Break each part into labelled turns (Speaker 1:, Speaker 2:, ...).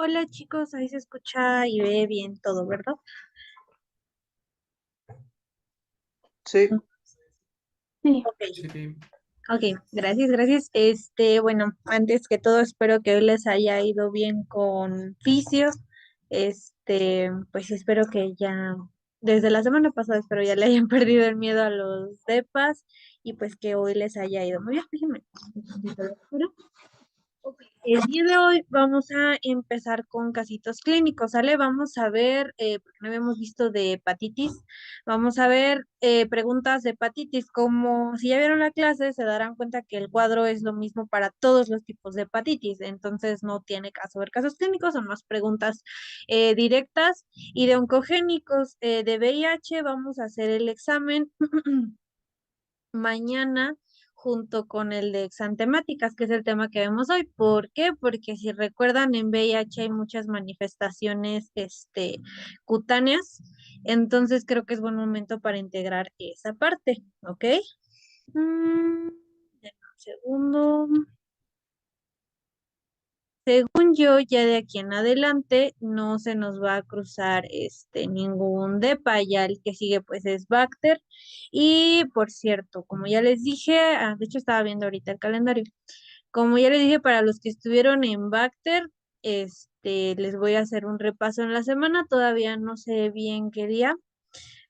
Speaker 1: Hola chicos, ahí se escucha y ve bien todo, ¿verdad?
Speaker 2: Sí,
Speaker 1: Sí. Ok,
Speaker 2: sí,
Speaker 1: ok, gracias, gracias. Bueno, antes que todo espero que hoy les haya ido bien con fisio. Pues espero que ya, desde la semana pasada espero ya le hayan perdido el miedo a los depas y pues que hoy les haya ido muy bien. Déjenme un poquito de oscuro. Ok, el día de hoy vamos a empezar con casitos clínicos, ¿sale? Vamos a ver, porque no habíamos visto de hepatitis, vamos a ver preguntas de hepatitis, como si ya vieron la clase, se darán cuenta que el cuadro es lo mismo para todos los tipos de hepatitis, entonces no tiene caso ver casos clínicos, son más preguntas directas. Y de oncogénicos de VIH vamos a hacer el examen mañana junto con el de exantemáticas, que es el tema que vemos hoy. ¿Por qué? Porque si recuerdan, en VIH hay muchas manifestaciones, cutáneas, entonces creo que es buen momento para integrar esa parte, ¿ok? Denme un segundo. Según yo, ya de aquí en adelante no se nos va a cruzar ningún depa, ya el que sigue pues es Bacter. Y por cierto, como ya les dije, de hecho estaba viendo ahorita el calendario, como ya les dije, para los que estuvieron en Bacter, les voy a hacer un repaso en la semana, todavía no sé bien qué día,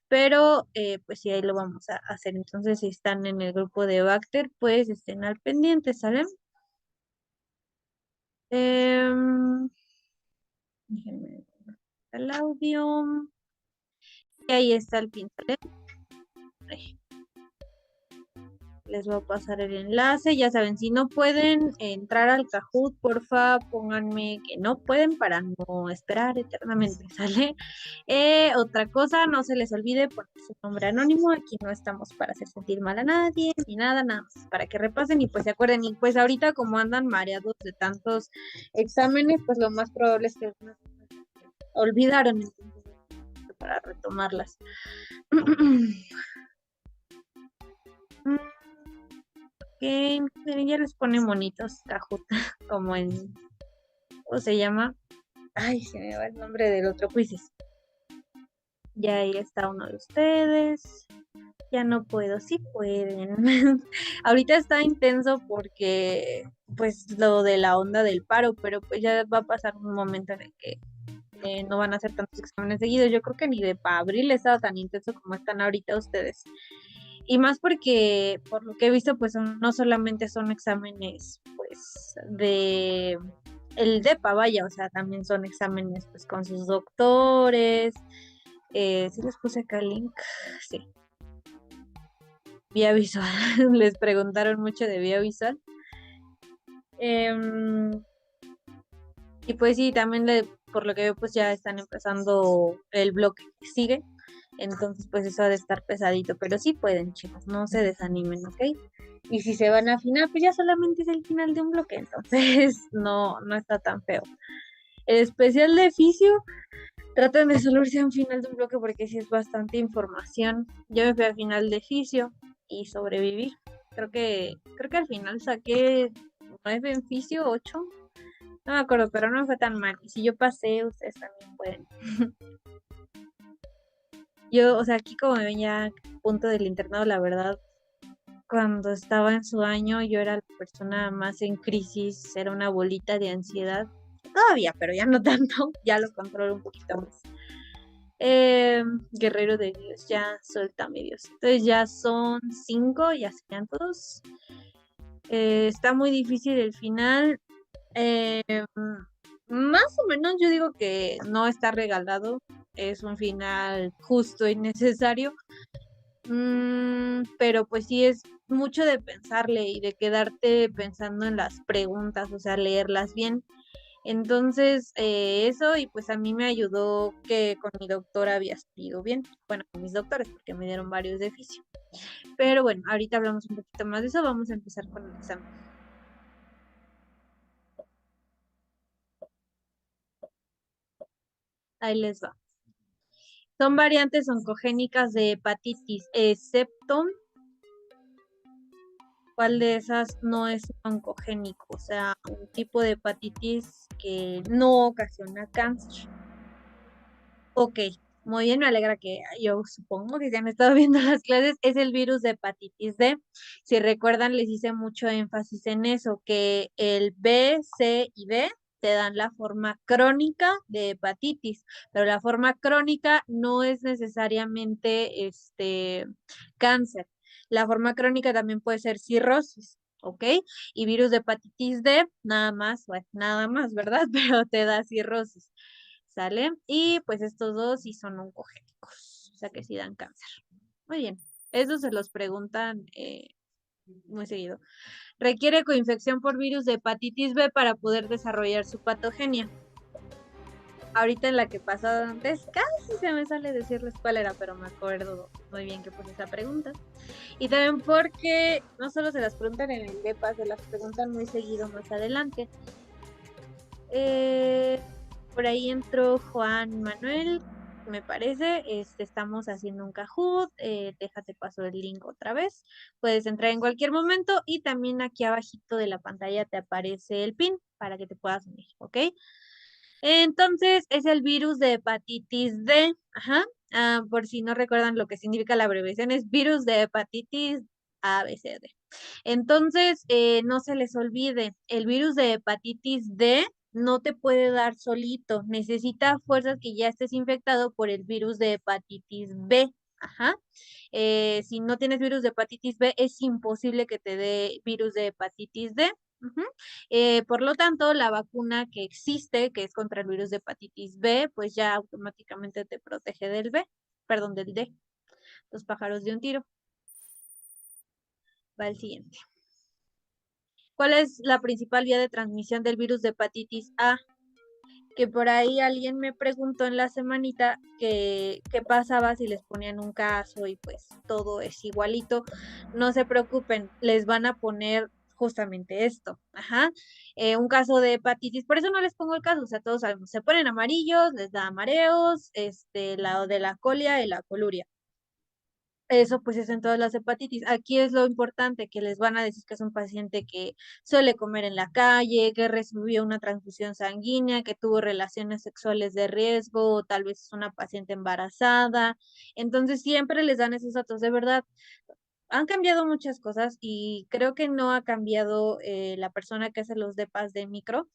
Speaker 1: pero pues sí, ahí lo vamos a hacer. Entonces, si están en el grupo de Bacter, pues estén al pendiente, ¿sale? Em, Déjenme ver el audio. Y ahí está el pincelé. Ahí, les voy a pasar el enlace. Ya saben, si no pueden entrar al Kahoot, porfa, pónganme que no pueden para no esperar eternamente, ¿sale? Otra cosa, no se les olvide poner su nombre anónimo. Aquí no estamos para hacer sentir mal a nadie, ni nada, nada más para que repasen y pues se acuerden. Y pues ahorita como andan mareados de tantos exámenes, pues lo más probable es que olvidaron, entonces para retomarlas. Ok, miren, ya les pone monitos Kahoot, como en, ¿cómo se llama? Ay, se me va el nombre del otro quizzes. Ya ahí está uno de ustedes. Ya no puedo, sí pueden. Ahorita está intenso porque, pues, lo de la onda del paro, pero pues ya va a pasar un momento en el que no van a hacer tantos exámenes seguidos. Yo creo que ni de pa' abril estaba tan intenso como están ahorita ustedes. Y más porque, por lo que he visto, pues no solamente son exámenes, pues, de el DEPA, vaya, o sea, también son exámenes, pues, con sus doctores. Sí les puse acá el link, sí, vía visual. Les preguntaron mucho de vía visual. Em, y pues sí, también por lo que veo, pues ya están empezando el bloque que sigue. Entonces, pues eso ha de estar pesadito, pero sí pueden, chicos, no se desanimen, ¿ok? Y si se van a final, pues ya solamente es el final de un bloque, entonces no está tan feo. El especial de fisio, traten de solo irse a un final de un bloque porque sí es bastante información. Yo me fui al final de fisio y sobreviví. Creo que al final saqué 9 en fisio, 8. No me acuerdo, pero no me fue tan mal. Y si yo pasé, ustedes también pueden. Yo, o sea, aquí como me ven ya a punto del internado, la verdad, cuando estaba en su año, yo era la persona más en crisis, era una bolita de ansiedad. Todavía, pero ya no tanto, ya lo controlo un poquito más. Guerrero de Dios, ya suéltame Dios. Entonces ya son 5, ya se quedan todos. Está muy difícil el final. Eh, Más o menos yo digo que no está regalado. Es un final justo y necesario. Pero pues sí es mucho de pensarle y de quedarte pensando en las preguntas, o sea, leerlas bien. Entonces, eso y pues a mí me ayudó que con mi doctora había salido bien. Bueno, con mis doctores, porque me dieron varios de fisio. Pero bueno, ahorita hablamos un poquito más de eso. Vamos a empezar con el examen. Ahí les va. Son variantes oncogénicas de hepatitis, excepto ¿cuál de esas no es oncogénico? O sea, un tipo de hepatitis que no ocasiona cáncer. Ok, muy bien, me alegra que yo supongo que ya han estado viendo las clases, es el virus de hepatitis D. Si recuerdan, les hice mucho énfasis en eso, que el B, C y D te dan la forma crónica de hepatitis, pero la forma crónica no es necesariamente cáncer. La forma crónica también puede ser cirrosis, ¿ok? Y virus de hepatitis D, nada más, bueno, nada más, ¿verdad? Pero te da cirrosis. ¿Sale? Y pues estos dos sí son oncogénicos, o sea que sí dan cáncer. Muy bien, eso se los preguntan muy seguido. Requiere coinfección por virus de hepatitis B para poder desarrollar su patogenia. Ahorita en la que pasó antes, casi se me sale decirles cuál era, pero me acuerdo muy bien que puse esa pregunta. Y también porque no solo se las preguntan en el DEPA, se las preguntan muy seguido más adelante. Por ahí entró Juan Manuel, me parece. Estamos haciendo un Kahoot. Déjate paso el link otra vez. Puedes entrar en cualquier momento y también aquí abajito de la pantalla te aparece el pin para que te puedas unir, ¿ok? Entonces es el virus de hepatitis D. Ajá. Por si no recuerdan lo que significa la abreviación, es virus de hepatitis A, B, C, D. Entonces, no se les olvide, el virus de hepatitis D no te puede dar solito, necesita fuerzas que ya estés infectado por el virus de hepatitis B. Ajá. Si no tienes virus de hepatitis B, es imposible que te dé virus de hepatitis D. Ujú. Por lo tanto, la vacuna que existe, que es contra el virus de hepatitis B, pues ya automáticamente te protege del B, perdón, del D. Los pájaros de un tiro. Va el siguiente. ¿Cuál es la principal vía de transmisión del virus de hepatitis A? Que por ahí alguien me preguntó en la semanita que qué pasaba si les ponían un caso y pues todo es igualito. No se preocupen, les van a poner justamente esto. Ajá. Un caso de hepatitis, por eso no les pongo el caso, o sea, todos sabemos, se ponen amarillos, les da mareos, la de la colia y la coluria. Eso pues es en todas las hepatitis. Aquí es lo importante, que les van a decir que es un paciente que suele comer en la calle, que recibió una transfusión sanguínea, que tuvo relaciones sexuales de riesgo, o tal vez es una paciente embarazada. Entonces siempre les dan esos datos. De verdad, han cambiado muchas cosas y creo que no ha cambiado la persona que hace los DEPAS de micro.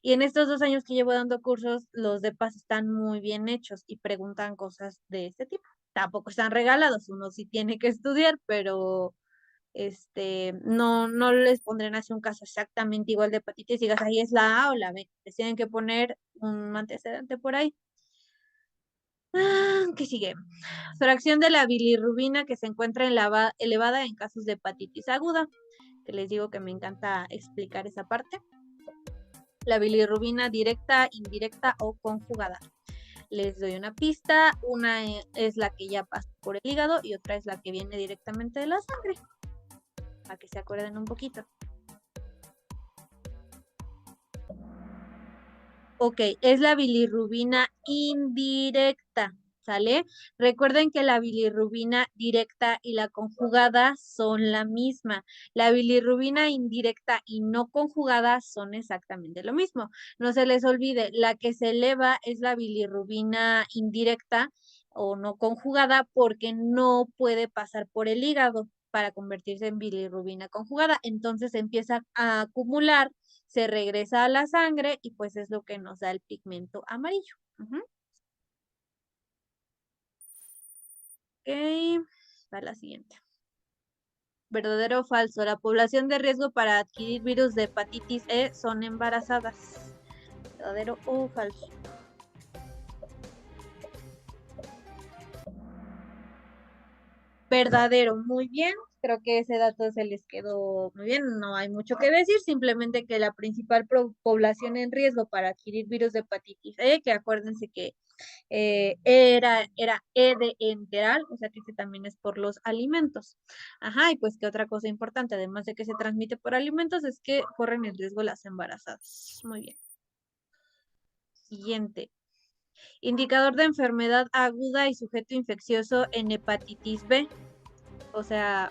Speaker 1: Y en estos 2 años que llevo dando cursos, los DEPAS están muy bien hechos y preguntan cosas de este tipo. Tampoco están regalados, uno sí tiene que estudiar, pero no les pondrán así un caso exactamente igual de hepatitis y digas ahí es la A o la B. Les tienen que poner un antecedente por ahí. ¿Qué sigue? Fracción de la bilirrubina que se encuentra elevada en casos de hepatitis aguda, que les digo que me encanta explicar esa parte. La bilirrubina directa, indirecta o conjugada. Les doy una pista, una es la que ya pasa por el hígado y otra es la que viene directamente de la sangre, para que se acuerden un poquito. Ok, es la bilirrubina indirecta, ¿sale? Recuerden que la bilirrubina directa y la conjugada son la misma. La bilirrubina indirecta y no conjugada son exactamente lo mismo. No se les olvide, la que se eleva es la bilirrubina indirecta o no conjugada porque no puede pasar por el hígado para convertirse en bilirrubina conjugada. Entonces empieza a acumular, se regresa a la sangre y pues es lo que nos da el pigmento amarillo. Ok, va la siguiente. ¿Verdadero o falso? La población de riesgo para adquirir virus de hepatitis E son embarazadas. ¿Verdadero o falso? Verdadero, muy bien. Creo que ese dato se les quedó muy bien. No hay mucho que decir, simplemente que la principal población en riesgo para adquirir virus de hepatitis E, que acuérdense que era E de enteral, o sea que este también es por los alimentos. Ajá, y pues que otra cosa importante, además de que se transmite por alimentos, es que corren el riesgo las embarazadas. Muy bien. Siguiente. Indicador de enfermedad aguda y sujeto infeccioso en hepatitis B. O sea,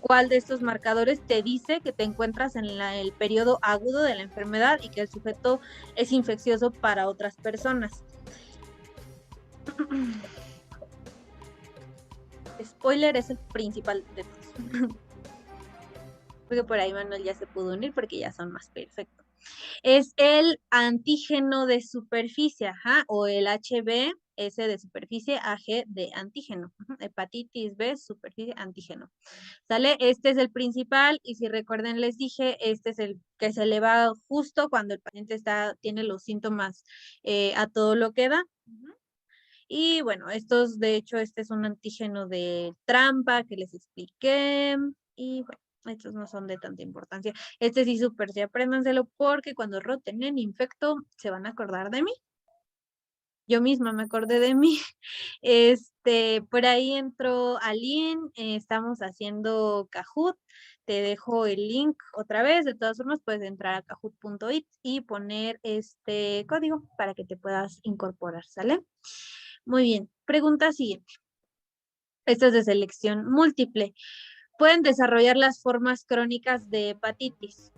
Speaker 1: ¿Cuál de estos marcadores te dice que te encuentras en el periodo agudo de la enfermedad y que el sujeto es infeccioso para otras personas? Spoiler, es el principal de todos. Porque por ahí Manuel ya se pudo unir porque ya son más perfectos. Es el antígeno de superficie, ajá, o el HB-S de superficie, AG de antígeno. Hepatitis B, superficie, antígeno. ¿Sale? Este es el principal y si recuerden les dije, este es el que se eleva justo cuando el paciente tiene los síntomas a todo lo que da. Y bueno, de hecho, este es un antígeno de trampa que les expliqué. Y bueno, estos no son de tanta importancia. Este sí, súper, sí, apréndanselo porque cuando roten en infecto se van a acordar de mí. Yo misma me acordé de mí. Por ahí entró Aline, estamos haciendo Kahoot. Te dejo el link otra vez. De todas formas, puedes entrar a kahoot.it y poner este código para que te puedas incorporar, ¿sale? Muy bien. Pregunta siguiente. Esta es de selección múltiple. Pueden desarrollar las formas crónicas de hepatitis.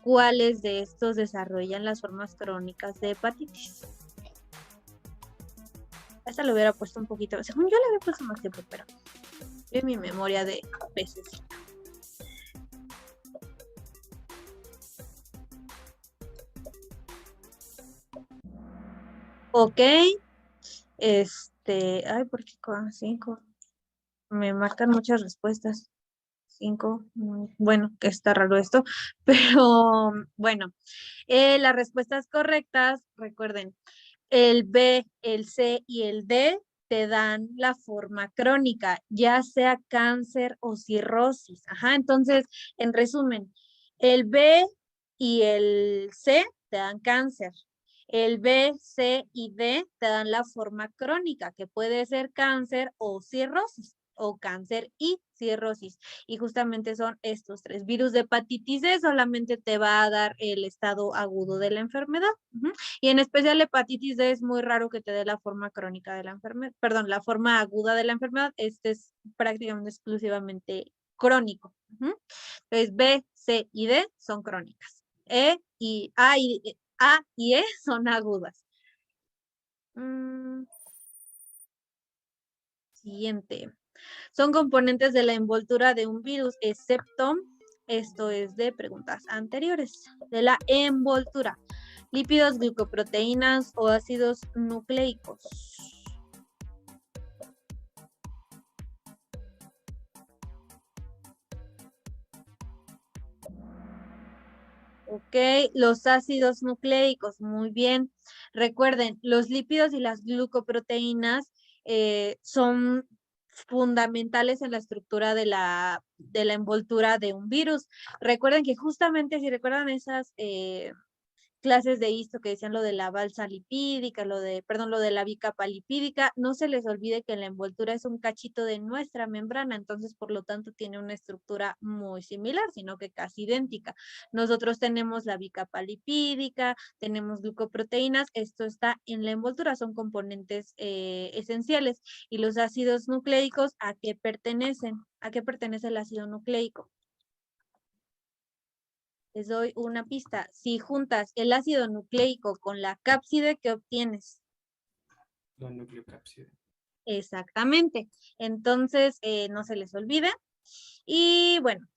Speaker 1: ¿Cuáles de estos desarrollan las formas crónicas de hepatitis? Esta lo hubiera puesto un poquito, según yo le había puesto más tiempo, pero en mi memoria de peces. Ok, ay, ¿por qué con 5? Me marcan muchas respuestas. 5, bueno, que está raro esto, pero bueno, las respuestas correctas, recuerden, el B, el C y el D te dan la forma crónica, ya sea cáncer o cirrosis. Ajá, entonces, en resumen, el B y el C te dan cáncer. El B, C y D te dan la forma crónica, que puede ser cáncer o cirrosis, o cáncer y cirrosis. Y justamente son estos tres. Virus de hepatitis C solamente te va a dar el estado agudo de la enfermedad. Y en especial la hepatitis D es muy raro que te dé la forma crónica de la enfermedad, perdón, la forma aguda de la enfermedad. Este es prácticamente exclusivamente crónico. Entonces B, C y D son crónicas. A y E son agudas. Siguiente. Son componentes de la envoltura de un virus, excepto, esto es de preguntas anteriores, de la envoltura. Lípidos, glucoproteínas o ácidos nucleicos. Ok, los ácidos nucleicos, muy bien. Recuerden, los lípidos y las glucoproteínas son fundamentales en la estructura de la envoltura de un virus. Recuerden que justamente, si recuerdan esas clases de histo que decían lo de la balsa lipídica, lo de la bicapa lipídica, no se les olvide que la envoltura es un cachito de nuestra membrana, entonces por lo tanto tiene una estructura muy similar, sino que casi idéntica. Nosotros tenemos la bicapa lipídica, tenemos glucoproteínas, esto está en la envoltura, son componentes esenciales. Y los ácidos nucleicos, ¿a qué pertenecen? ¿A qué pertenece el ácido nucleico? Les doy una pista. Si juntas el ácido nucleico con la cápside, ¿qué obtienes?
Speaker 3: La nucleocápside.
Speaker 1: Exactamente. Entonces, no se les olvide. Y bueno,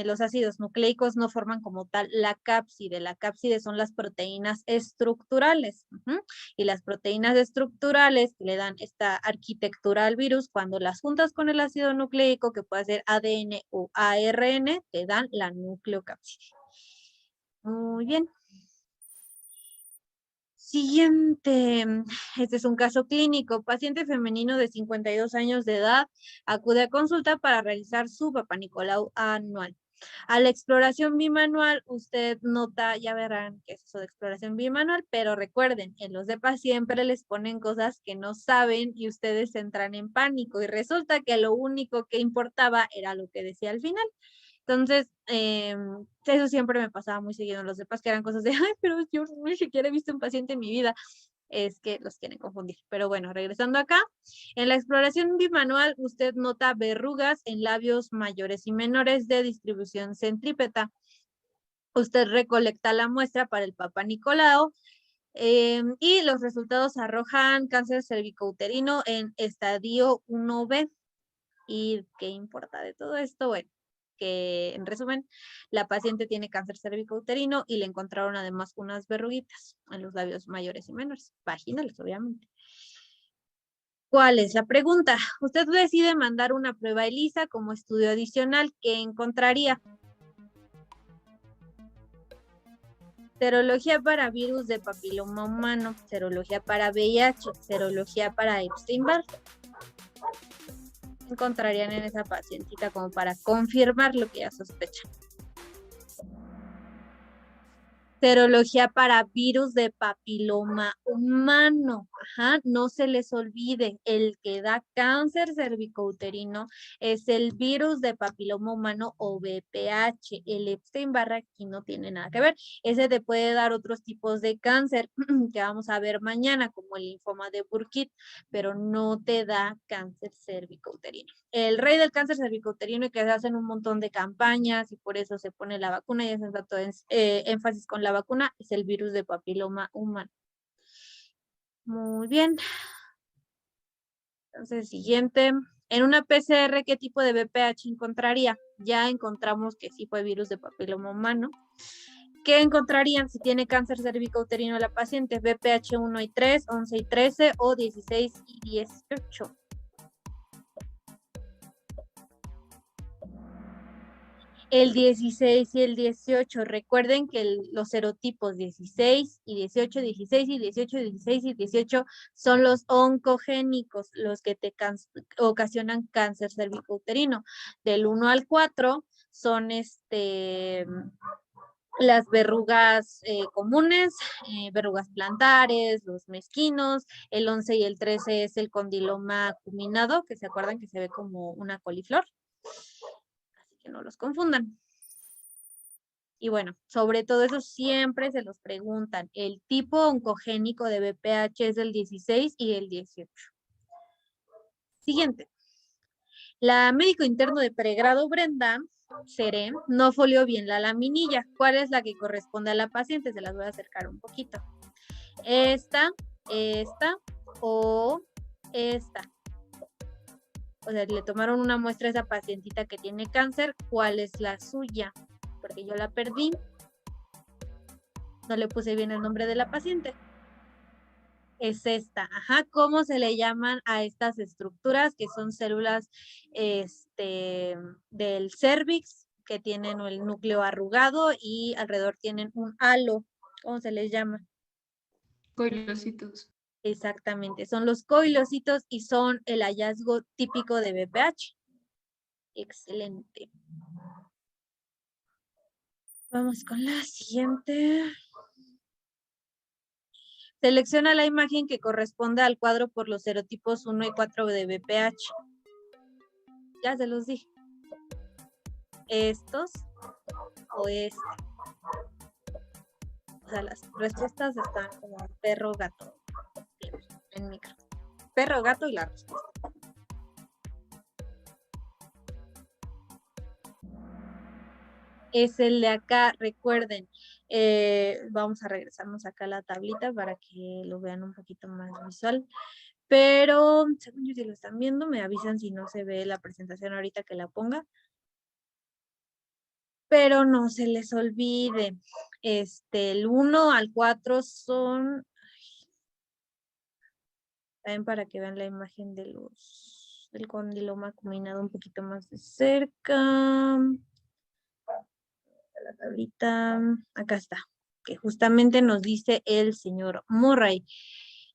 Speaker 1: los ácidos nucleicos no forman como tal la cápside. La cápside son las proteínas estructurales. Y las proteínas estructurales que le dan esta arquitectura al virus, cuando las juntas con el ácido nucleico, que puede ser ADN o ARN, te dan la nucleocápside. Muy bien. Siguiente, este es un caso clínico. Paciente femenino de 52 años de edad acude a consulta para realizar su Papanicolau anual. A la exploración bimanual, usted nota, ya verán qué es eso de exploración bimanual, pero recuerden, en los DEPA siempre les ponen cosas que no saben y ustedes entran en pánico y resulta que lo único que importaba era lo que decía al final. Entonces, eso siempre me pasaba muy seguido en los DEPAS, que eran cosas de, ay, pero yo ni siquiera he visto un paciente en mi vida. es que los quieren confundir. Pero bueno, regresando acá, en la exploración bimanual usted nota verrugas en labios mayores y menores de distribución centrípeta. Usted recolecta la muestra para el Papa Nicolau y los resultados arrojan cáncer cervicouterino en estadio 1B. ¿Y qué importa de todo esto? Bueno, que en resumen, la paciente tiene cáncer cervicouterino y le encontraron además unas verruguitas en los labios mayores y menores, vaginales, obviamente. ¿Cuál es la pregunta? Usted decide mandar una prueba ELISA como estudio adicional. ¿Qué encontraría? Serología para virus de papiloma humano, serología para VIH, serología para Epstein-Barr. Encontrarían en esa pacientita como para confirmar lo que ya sospechan. Serología para virus de papiloma humano. Ajá, no se les olvide, el que da cáncer cervicouterino es el virus de papiloma humano o VPH. El Epstein-Barr aquí no tiene nada que ver. Ese te puede dar otros tipos de cáncer que vamos a ver mañana, como el linfoma de Burkitt, pero no te da cáncer cervicouterino. El rey del cáncer cervicouterino, y que se hacen un montón de campañas y por eso se pone la vacuna y hacen tanto énfasis con la vacuna, es el virus de papiloma humano. Muy bien. Entonces, siguiente. En una PCR, ¿qué tipo de VPH encontraría? Ya encontramos que sí fue virus de papiloma humano. ¿Qué encontrarían si tiene cáncer cervicouterino la paciente? VPH 1 y 3, 11 y 13 o 16 y 18. El 16 y el 18, recuerden que los serotipos 16 y 18, 16 y 18, 16 y 18 son los oncogénicos, los que te ocasionan cáncer cervicouterino. Del 1 al 4 son las verrugas comunes, verrugas plantares, los mezquinos. El 11 y el 13 es el condiloma acuminado, que se acuerdan que se ve como una coliflor. Así que no los confundan. Y bueno, sobre todo eso siempre se los preguntan. El tipo oncogénico de VPH es el 16 y el 18. Siguiente. La médico interno de pregrado Brenda Seré no folió bien la laminilla. ¿Cuál es la que corresponde a la paciente? Se las voy a acercar un poquito. Esta o esta. O sea, le tomaron una muestra a esa pacientita que tiene cáncer. ¿Cuál es la suya? Porque yo la perdí. No le puse bien el nombre de la paciente. Es esta. Ajá. ¿Cómo se le llaman a estas estructuras que son células del cérvix que tienen el núcleo arrugado y alrededor tienen un halo? ¿Cómo se les llama?
Speaker 4: Coilocitos.
Speaker 1: Exactamente. Son los coilocitos y son el hallazgo típico de VPH. Excelente. Vamos con la siguiente. Selecciona la imagen que corresponde al cuadro por los serotipos 1 y 4 de VPH. Ya se los dije. Estos o este. O sea, las respuestas están como perro, gato. En micro. Perro, gato y la respuesta. Es el de acá, recuerden. Vamos a regresarnos acá a la tablita para que lo vean un poquito más visual. Pero, según yo, si lo están viendo, me avisan si no se ve la presentación ahorita que la ponga. Pero no se les olvide, el 1 al 4 son, también para que vean la imagen del condiloma acuminado un poquito más de cerca. La tablita, acá está, que justamente nos dice el señor Murray.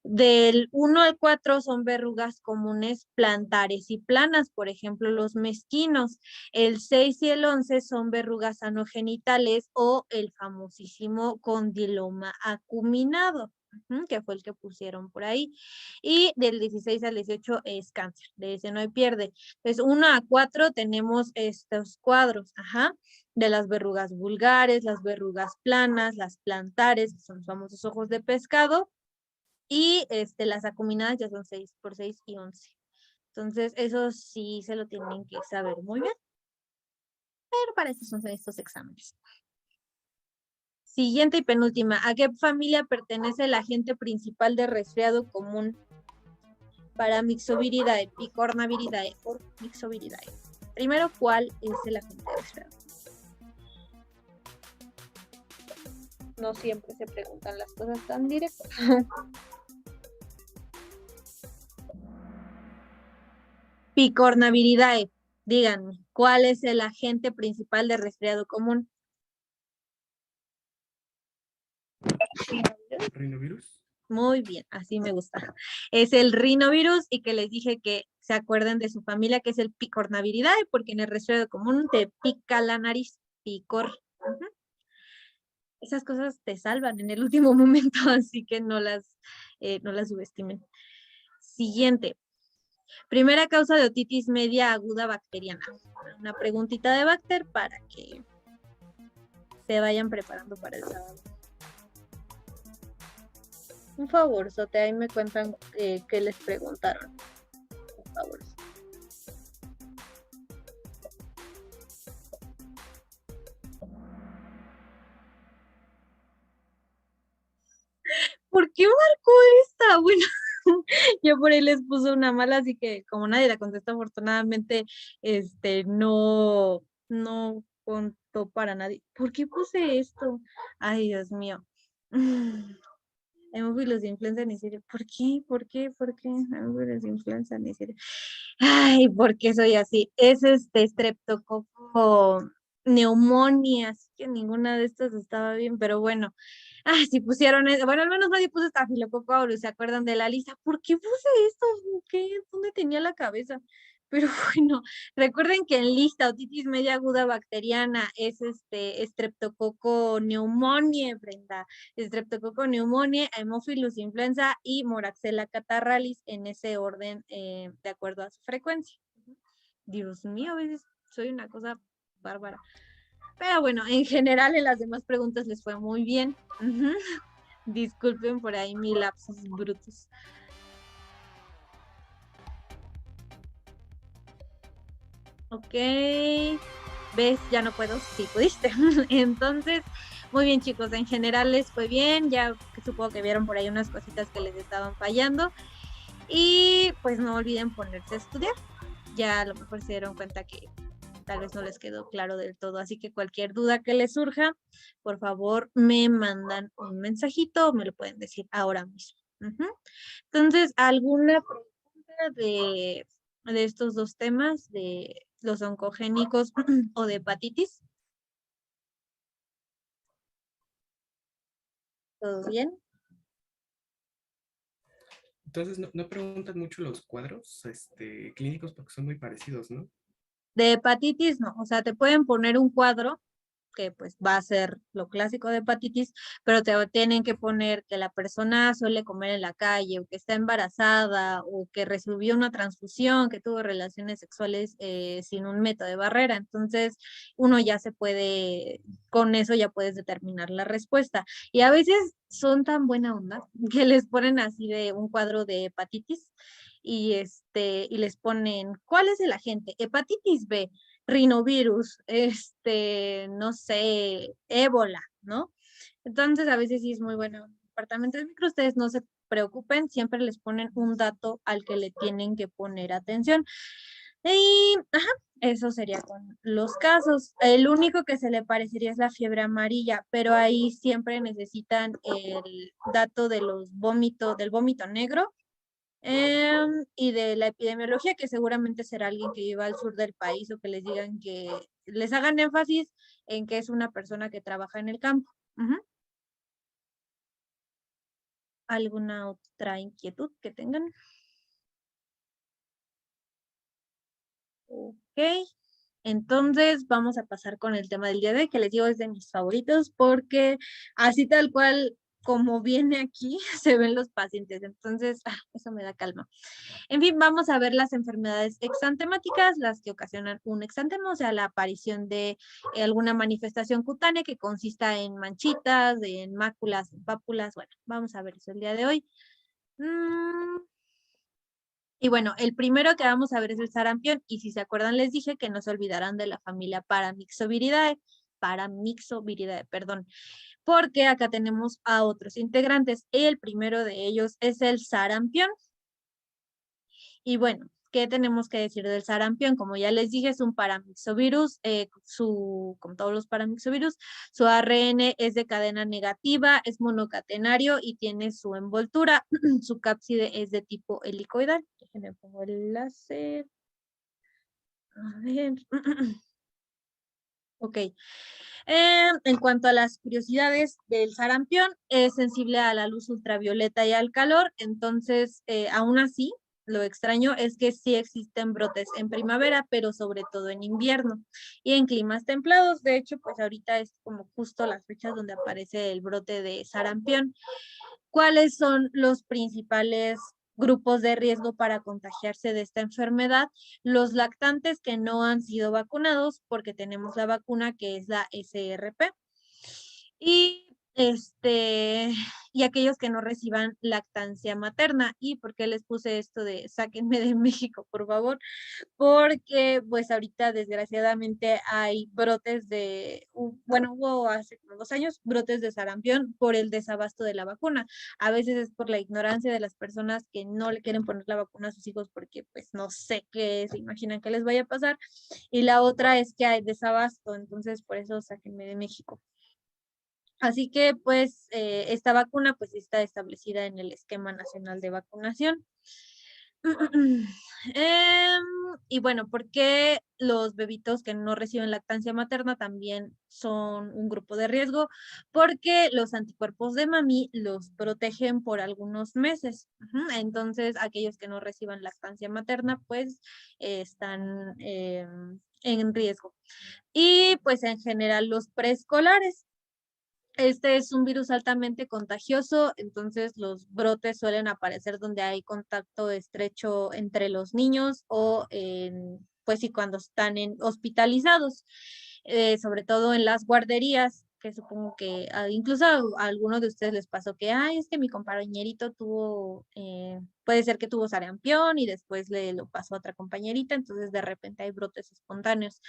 Speaker 1: Del 1 al 4 son verrugas comunes plantares y planas, por ejemplo, los mezquinos. El 6 y el 11 son verrugas anogenitales o el famosísimo condiloma acuminado, que fue el que pusieron por ahí. Y del 16 al 18 es cáncer, de ese no hay pierde. Entonces, 1 a 4 tenemos estos cuadros, de las verrugas vulgares, las verrugas planas, las plantares, que son los famosos ojos de pescado, Y las acuminadas ya son 6 por 6 y 11. Entonces, eso sí se lo tienen que saber muy bien. Pero para eso son estos exámenes. Siguiente y penúltima. ¿A qué familia pertenece el agente principal de resfriado común para Myxoviridae, Picornaviridae o Myxoviridae? Primero, ¿cuál es el agente de resfriado? No siempre se preguntan las cosas tan directas. Picornaviridae. Díganme, ¿cuál es el agente principal de resfriado común?
Speaker 3: ¿Rinovirus?
Speaker 1: Muy bien, así me gusta. Es el rinovirus y que les dije que se acuerden de su familia, que es el Picornaviridae, porque en el resfriado común te pica la nariz, picor. Ujú. Esas cosas te salvan en el último momento, así que no las subestimen. Siguiente. Primera causa de otitis media aguda bacteriana. Una preguntita de Bacter para que se vayan preparando para el sábado. Un favor, Sote, ahí me cuentan qué les preguntaron. Por favor. ¿Por qué marcó esta? Bueno, yo por ahí les puse una mala, así que como nadie la contestó, afortunadamente, no contó para nadie. ¿Por qué puse esto? Ay, Dios mío. Hemófilos de influenza ni serio. ¿Por qué? ¿Por qué? ¿Por qué? Hemófilos de influenza ni serio. Ay, ¿por qué soy así? Es streptococo neumonía, así que ninguna de estas estaba bien, pero bueno. Ah, si pusieron eso, bueno, al menos nadie puso estafilococo aureus, ¿se acuerdan de la lista? ¿Por qué puse esto? ¿Qué? ¿Dónde tenía la cabeza? Pero bueno, recuerden que en lista otitis media aguda bacteriana es streptococo pneumoniae, Brenda. Streptococo pneumoniae, Haemophilus influenza y Moraxella catarrhalis en ese orden de acuerdo a su frecuencia. Dios mío, a veces soy una cosa bárbara. Pero bueno, en general en las demás preguntas les fue muy bien. Disculpen por ahí mi lapsus brutus. Ok. ¿Ves? Ya no puedo. Sí, pudiste. Entonces, muy bien, chicos. En general les fue bien. Ya supongo que vieron por ahí unas cositas que les estaban fallando. Y pues no olviden ponerse a estudiar. Ya a lo mejor se dieron cuenta que tal vez no les quedó claro del todo. Así que cualquier duda que les surja, por favor, me mandan un mensajito o me lo pueden decir ahora mismo. Entonces, ¿alguna pregunta de estos dos temas, de los oncogénicos o de hepatitis? ¿Todo bien?
Speaker 3: Entonces, no preguntan mucho los cuadros clínicos porque son muy parecidos, ¿no?
Speaker 1: De hepatitis no, o sea, te pueden poner un cuadro que pues va a ser lo clásico de hepatitis, pero te tienen que poner que la persona suele comer en la calle, o que está embarazada, o que recibió una transfusión, que tuvo relaciones sexuales sin un método de barrera. Entonces, uno ya se puede, con eso ya puedes determinar la respuesta. Y a veces son tan buena onda que les ponen así de un cuadro de hepatitis y y les ponen, ¿cuál es el agente? Hepatitis B, rinovirus, no sé, ébola, ¿no? Entonces a veces sí es muy bueno. Departamento de micro, ustedes no se preocupen, siempre les ponen un dato al que le tienen que poner atención. Y, ajá, eso sería con los casos. El único que se le parecería es la fiebre amarilla, pero ahí siempre necesitan el dato de los vómitos, del vómito negro y de la epidemiología, que seguramente será alguien que viva al sur del país o que les digan que les hagan énfasis en que es una persona que trabaja en el campo. ¿Alguna otra inquietud que tengan? Ok, entonces vamos a pasar con el tema del día de hoy, que les digo es de mis favoritos, porque así tal cual como viene aquí, se ven los pacientes. Entonces, eso me da calma. En fin, vamos a ver las enfermedades exantemáticas, las que ocasionan un exantema, o sea, la aparición de alguna manifestación cutánea que consista en manchitas, en máculas, en pápulas. Bueno, vamos a ver eso el día de hoy. Y bueno, el primero que vamos a ver es el sarampión, y si se acuerdan les dije que no se olvidaran de la familia Paramyxoviridae, perdón, porque acá tenemos a otros integrantes. El primero de ellos es el sarampión. Y bueno, ¿qué tenemos que decir del sarampión? Como ya les dije, es un paramyxovirus, como todos los paramyxovirus, su ARN es de cadena negativa, es monocatenario y tiene su envoltura. Su cápside es de tipo helicoidal. Déjenme pongo el láser. A ver. Ok. En cuanto a las curiosidades del sarampión, es sensible a la luz ultravioleta y al calor, entonces, aún así, lo extraño es que sí existen brotes en primavera, pero sobre todo en invierno y en climas templados. De hecho, pues ahorita es como justo las fechas donde aparece el brote de sarampión. ¿Cuáles son los principales grupos de riesgo para contagiarse de esta enfermedad? Los lactantes que no han sido vacunados, porque tenemos la vacuna que es la SRP. Y y aquellos que no reciban lactancia materna. ¿Y por qué les puse esto de sáquenme de México, por favor? Porque pues ahorita desgraciadamente hay brotes bueno, hubo hace como 2 años brotes de sarampión por el desabasto de la vacuna. A veces es por la ignorancia de las personas que no le quieren poner la vacuna a sus hijos porque pues no sé qué se imaginan que les vaya a pasar. Y la otra es que hay desabasto, entonces por eso sáquenme de México. Así que pues esta vacuna pues está establecida en el Esquema Nacional de Vacunación. Em, y bueno, ¿por qué los bebitos que no reciben lactancia materna también son un grupo de riesgo? Porque los anticuerpos de mami los protegen por algunos meses. Entonces, aquellos que no reciban lactancia materna, pues están en riesgo. Y pues en general los preescolares. Este es un virus altamente contagioso, entonces los brotes suelen aparecer donde hay contacto estrecho entre los niños o pues sí, cuando están hospitalizados, sobre todo en las guarderías, que supongo que incluso a algunos de ustedes les pasó que, ay, es que mi compañerito tuvo, puede ser que tuvo sarampión y después le lo pasó a otra compañerita, entonces de repente hay brotes espontáneos.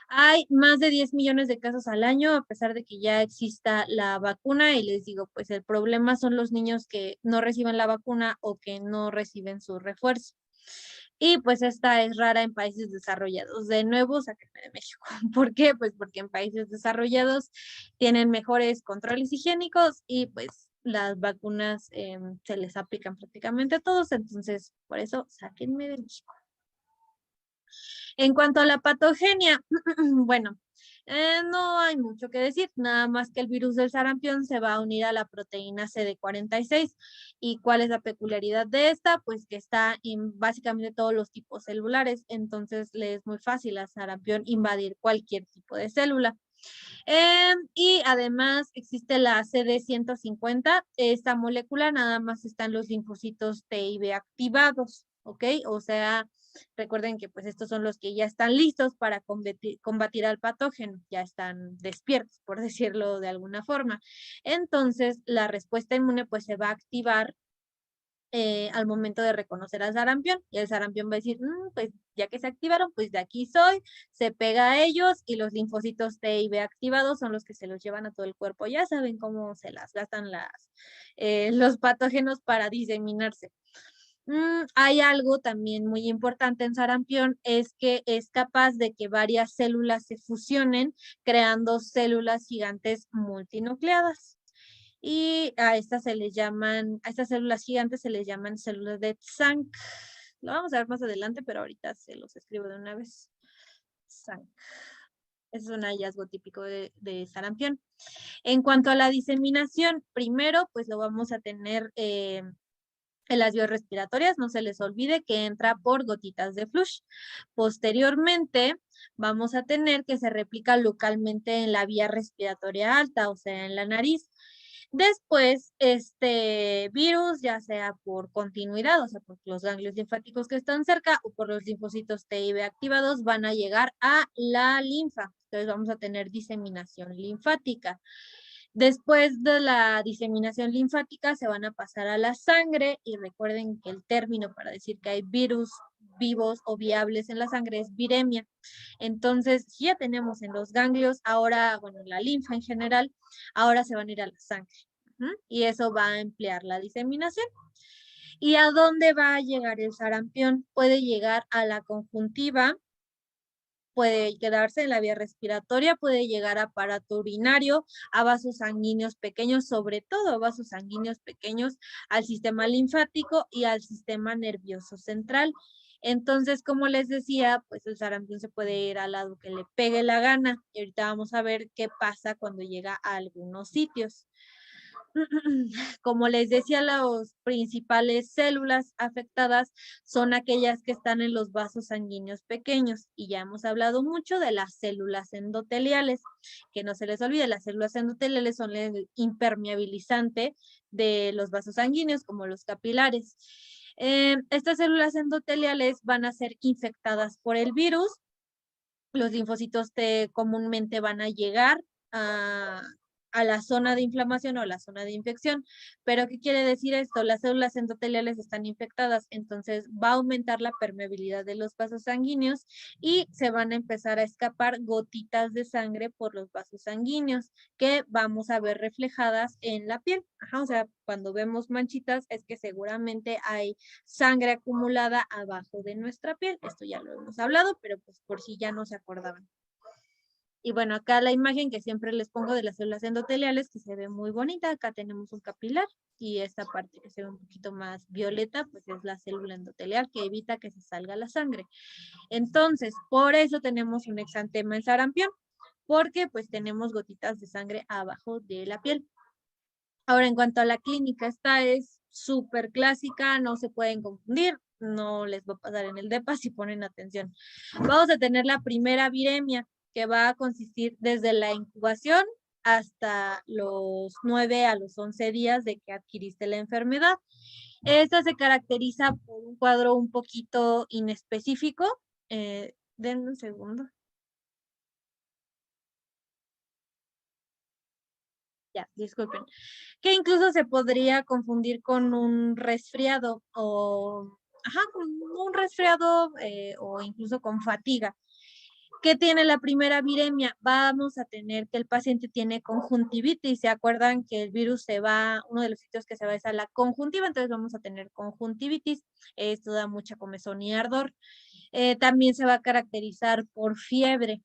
Speaker 1: Hay más de 10 millones de casos al año, a pesar de que ya exista la vacuna, y les digo, pues el problema son los niños que no reciben la vacuna o que no reciben su refuerzo. Y pues esta es rara en países desarrollados. De nuevo, sáquenme de México. ¿Por qué? Pues porque en países desarrollados tienen mejores controles higiénicos y pues las vacunas se les aplican prácticamente a todos, entonces por eso sáquenme de México. En cuanto a la patogenia, bueno, no hay mucho que decir, nada más que el virus del sarampión se va a unir a la proteína CD46. ¿Y cuál es la peculiaridad de esta? Pues que está en básicamente todos los tipos celulares, entonces le es muy fácil al sarampión invadir cualquier tipo de célula. Y además existe la CD150, esta molécula nada más están los linfocitos T y B activados, ¿ok? O sea, recuerden que pues estos son los que ya están listos para combatir al patógeno, ya están despiertos, por decirlo de alguna forma. Entonces, la respuesta inmune pues se va a activar al momento de reconocer al sarampión, y el sarampión va a decir, pues ya que se activaron, pues de aquí soy, se pega a ellos, y los linfocitos T y B activados son los que se los llevan a todo el cuerpo. Ya saben cómo se las gastan los patógenos para diseminarse. Hay algo también muy importante en sarampión, es que es capaz de que varias células se fusionen, creando células gigantes multinucleadas. Y a estas a estas células gigantes se les llaman células de Tzanck. Lo vamos a ver más adelante, pero ahorita se los escribo de una vez. Tzanck. Ese es un hallazgo típico de sarampión. En cuanto a la diseminación, primero, pues lo vamos a tener en las vías respiratorias, no se les olvide que entra por gotitas de flush. Posteriormente, vamos a tener que se replica localmente en la vía respiratoria alta, o sea, en la nariz. Después, este virus, ya sea por continuidad, o sea, por los ganglios linfáticos que están cerca o por los linfocitos T y B activados, van a llegar a la linfa. Entonces vamos a tener diseminación linfática. Después de la diseminación linfática se van a pasar a la sangre y recuerden que el término para decir que hay virus vivos o viables en la sangre es viremia. Entonces, si ya tenemos en los ganglios, ahora, bueno, la linfa en general, ahora se van a ir a la sangre. Y eso va a emplear la diseminación. ¿Y a dónde va a llegar el sarampión? Puede llegar a la conjuntiva, puede quedarse en la vía respiratoria, puede llegar a aparato urinario, a vasos sanguíneos pequeños, sobre todo a vasos sanguíneos pequeños, al sistema linfático y al sistema nervioso central. Entonces, como les decía, pues el sarampión se puede ir al lado que le pegue la gana. Y ahorita vamos a ver qué pasa cuando llega a algunos sitios. Como les decía, las principales células afectadas son aquellas que están en los vasos sanguíneos pequeños. Y ya hemos hablado mucho de las células endoteliales. Que no se les olvide, las células endoteliales son el impermeabilizante de los vasos sanguíneos, como los capilares. Estas células endoteliales van a ser infectadas por el virus. Los linfocitos comúnmente van a llegar a la zona de inflamación o a la zona de infección. ¿Pero qué quiere decir esto? Las células endoteliales están infectadas, entonces va a aumentar la permeabilidad de los vasos sanguíneos y se van a empezar a escapar gotitas de sangre por los vasos sanguíneos que vamos a ver reflejadas en la piel. Ajá, o sea, cuando vemos manchitas es que seguramente hay sangre acumulada abajo de nuestra piel. Esto ya lo hemos hablado, pero pues por si ya no se acordaban. Y bueno, acá la imagen que siempre les pongo de las células endoteliales, que se ve muy bonita. Acá tenemos un capilar y esta parte que se ve un poquito más violeta, pues es la célula endotelial que evita que se salga la sangre. Entonces, por eso tenemos un exantema en sarampión, porque pues tenemos gotitas de sangre abajo de la piel. Ahora, en cuanto a la clínica, esta es súper clásica, no se pueden confundir, no les va a pasar en el DEPA si ponen atención. Vamos a tener la primera viremia, que va a consistir desde la incubación hasta los 9 a los 11 días de que adquiriste la enfermedad. Esta se caracteriza por un cuadro un poquito inespecífico. Denme un segundo. Ya, disculpen. Que incluso se podría confundir con un resfriado o, ajá, con un resfriado o incluso con fatiga. ¿Qué tiene la primera viremia? Vamos a tener que el paciente tiene conjuntivitis. ¿Se acuerdan que el virus se va, uno de los sitios que se va es a la conjuntiva? Entonces vamos a tener conjuntivitis. Esto da mucha comezón y ardor. También se va a caracterizar por fiebre.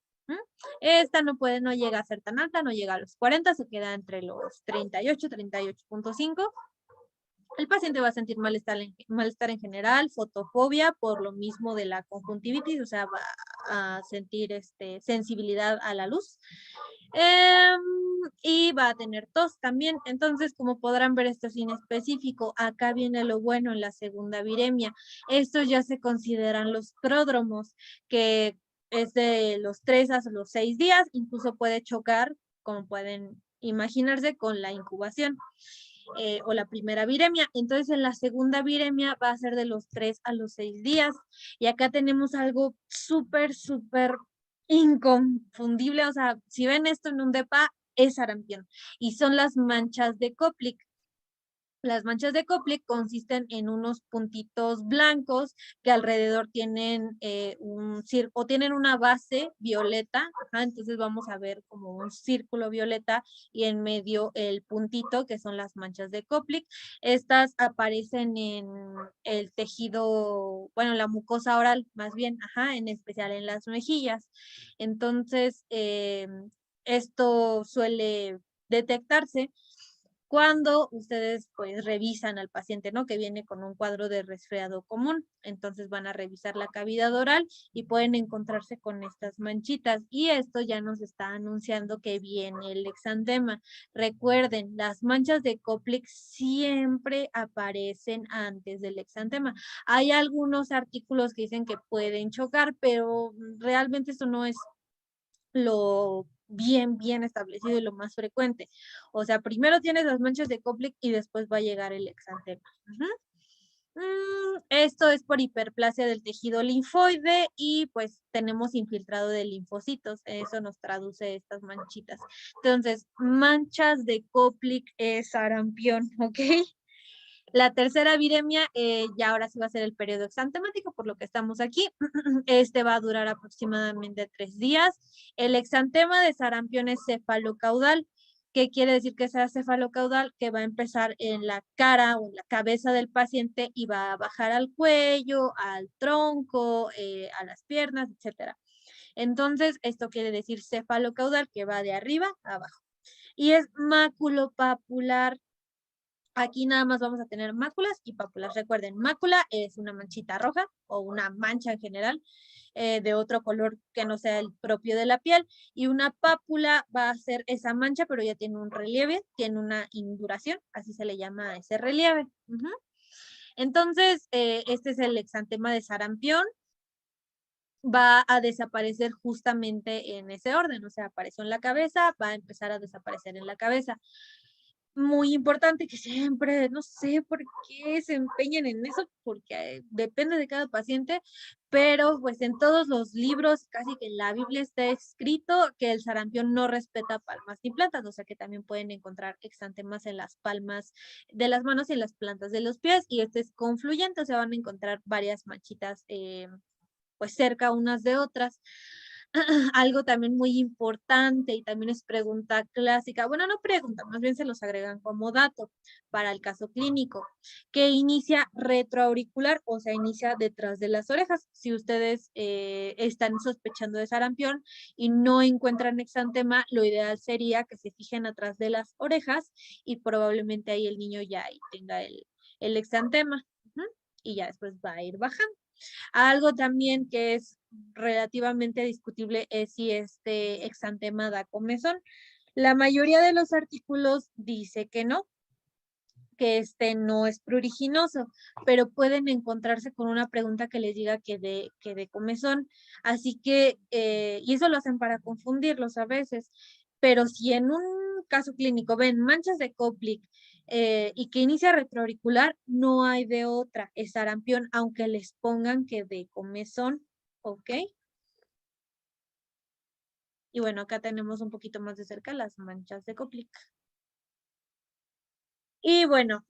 Speaker 1: Esta no llega a ser tan alta, no llega a los 40, se queda entre los 38, 38.5. El paciente va a sentir malestar en general, fotofobia por lo mismo de la conjuntivitis, o sea, va a sentir sensibilidad a la luz. Y va a tener tos también. Entonces, como podrán ver, esto es inespecífico. Acá viene lo bueno en la segunda viremia. Estos ya se consideran los pródromos, que es de los 3 a los 6 días, incluso puede chocar, como pueden imaginarse, con la incubación. O la primera viremia. Entonces, en la segunda viremia va a ser de los 3 a los 6 días. Y acá tenemos algo súper, súper inconfundible. O sea, si ven esto en un DEPA, es sarampión. Y son las manchas de Koplik. Las manchas de Koplik consisten en unos puntitos blancos que alrededor tienen tienen una base violeta. Ajá, entonces vamos a ver como un círculo violeta y en medio el puntito que son las manchas de Koplik. Estas aparecen en el tejido, bueno, la mucosa oral más bien, ajá, en especial en las mejillas. Entonces, esto suele detectarse cuando ustedes pues revisan al paciente, ¿no? Que viene con un cuadro de resfriado común. Entonces van a revisar la cavidad oral y pueden encontrarse con estas manchitas. Y esto ya nos está anunciando que viene el exantema. Recuerden, las manchas de Koplik siempre aparecen antes del exantema. Hay algunos artículos que dicen que pueden chocar, pero realmente eso no es lo bien establecido y lo más frecuente. O sea, primero tienes las manchas de Koplik y después va a llegar el exantema. Esto es por hiperplasia del tejido linfoide y pues tenemos infiltrado de linfocitos. Eso nos traduce estas manchitas. Entonces, manchas de Koplik es sarampión, ¿ok? La tercera viremia, ya ahora sí va a ser el periodo exantemático, por lo que estamos aquí. Este va a durar aproximadamente 3 días. El exantema de sarampión es cefalocaudal. ¿Qué quiere decir que sea cefalocaudal? Que va a empezar en la cara o en la cabeza del paciente y va a bajar al cuello, al tronco, a las piernas, etcétera. Entonces, esto quiere decir cefalocaudal, que va de arriba a abajo. Y es maculopapular. Aquí nada más vamos a tener máculas y pápulas. Recuerden, mácula es una manchita roja o una mancha en general de otro color que no sea el propio de la piel. Y una pápula va a ser esa mancha, pero ya tiene un relieve, tiene una induración, así se le llama a ese relieve. Entonces, este es el exantema de sarampión. Va a desaparecer justamente en ese orden, o sea, apareció en la cabeza, va a empezar a desaparecer en la cabeza. Muy importante que siempre, no sé por qué se empeñan en eso, porque depende de cada paciente, pero pues en todos los libros, casi que en la Biblia está escrito que el sarampión no respeta palmas ni plantas, o sea que también pueden encontrar exantemas en las palmas de las manos y en las plantas de los pies, y este es confluyente, o sea, van a encontrar varias manchitas pues cerca unas de otras. Algo también muy importante y también es pregunta clásica, bueno, no pregunta, más bien se los agregan como dato para el caso clínico, que inicia retroauricular, o sea, inicia detrás de las orejas. Si ustedes están sospechando de sarampión y no encuentran exantema, lo ideal sería que se fijen atrás de las orejas y probablemente ahí el niño ya ahí tenga el exantema. Y ya después va a ir bajando. Algo también que es relativamente discutible es si este exantema da comezón. La mayoría de los artículos dice que no, que este no es pruriginoso, pero pueden encontrarse con una pregunta que les diga que de comezón. Así que, y eso lo hacen para confundirlos a veces, pero si en un caso clínico ven manchas de Koplik y que inicia retroauricular, no hay de otra, es sarampión, aunque les pongan que de comezón, ¿ok? Y bueno, acá tenemos un poquito más de cerca las manchas de Koplik. Y bueno,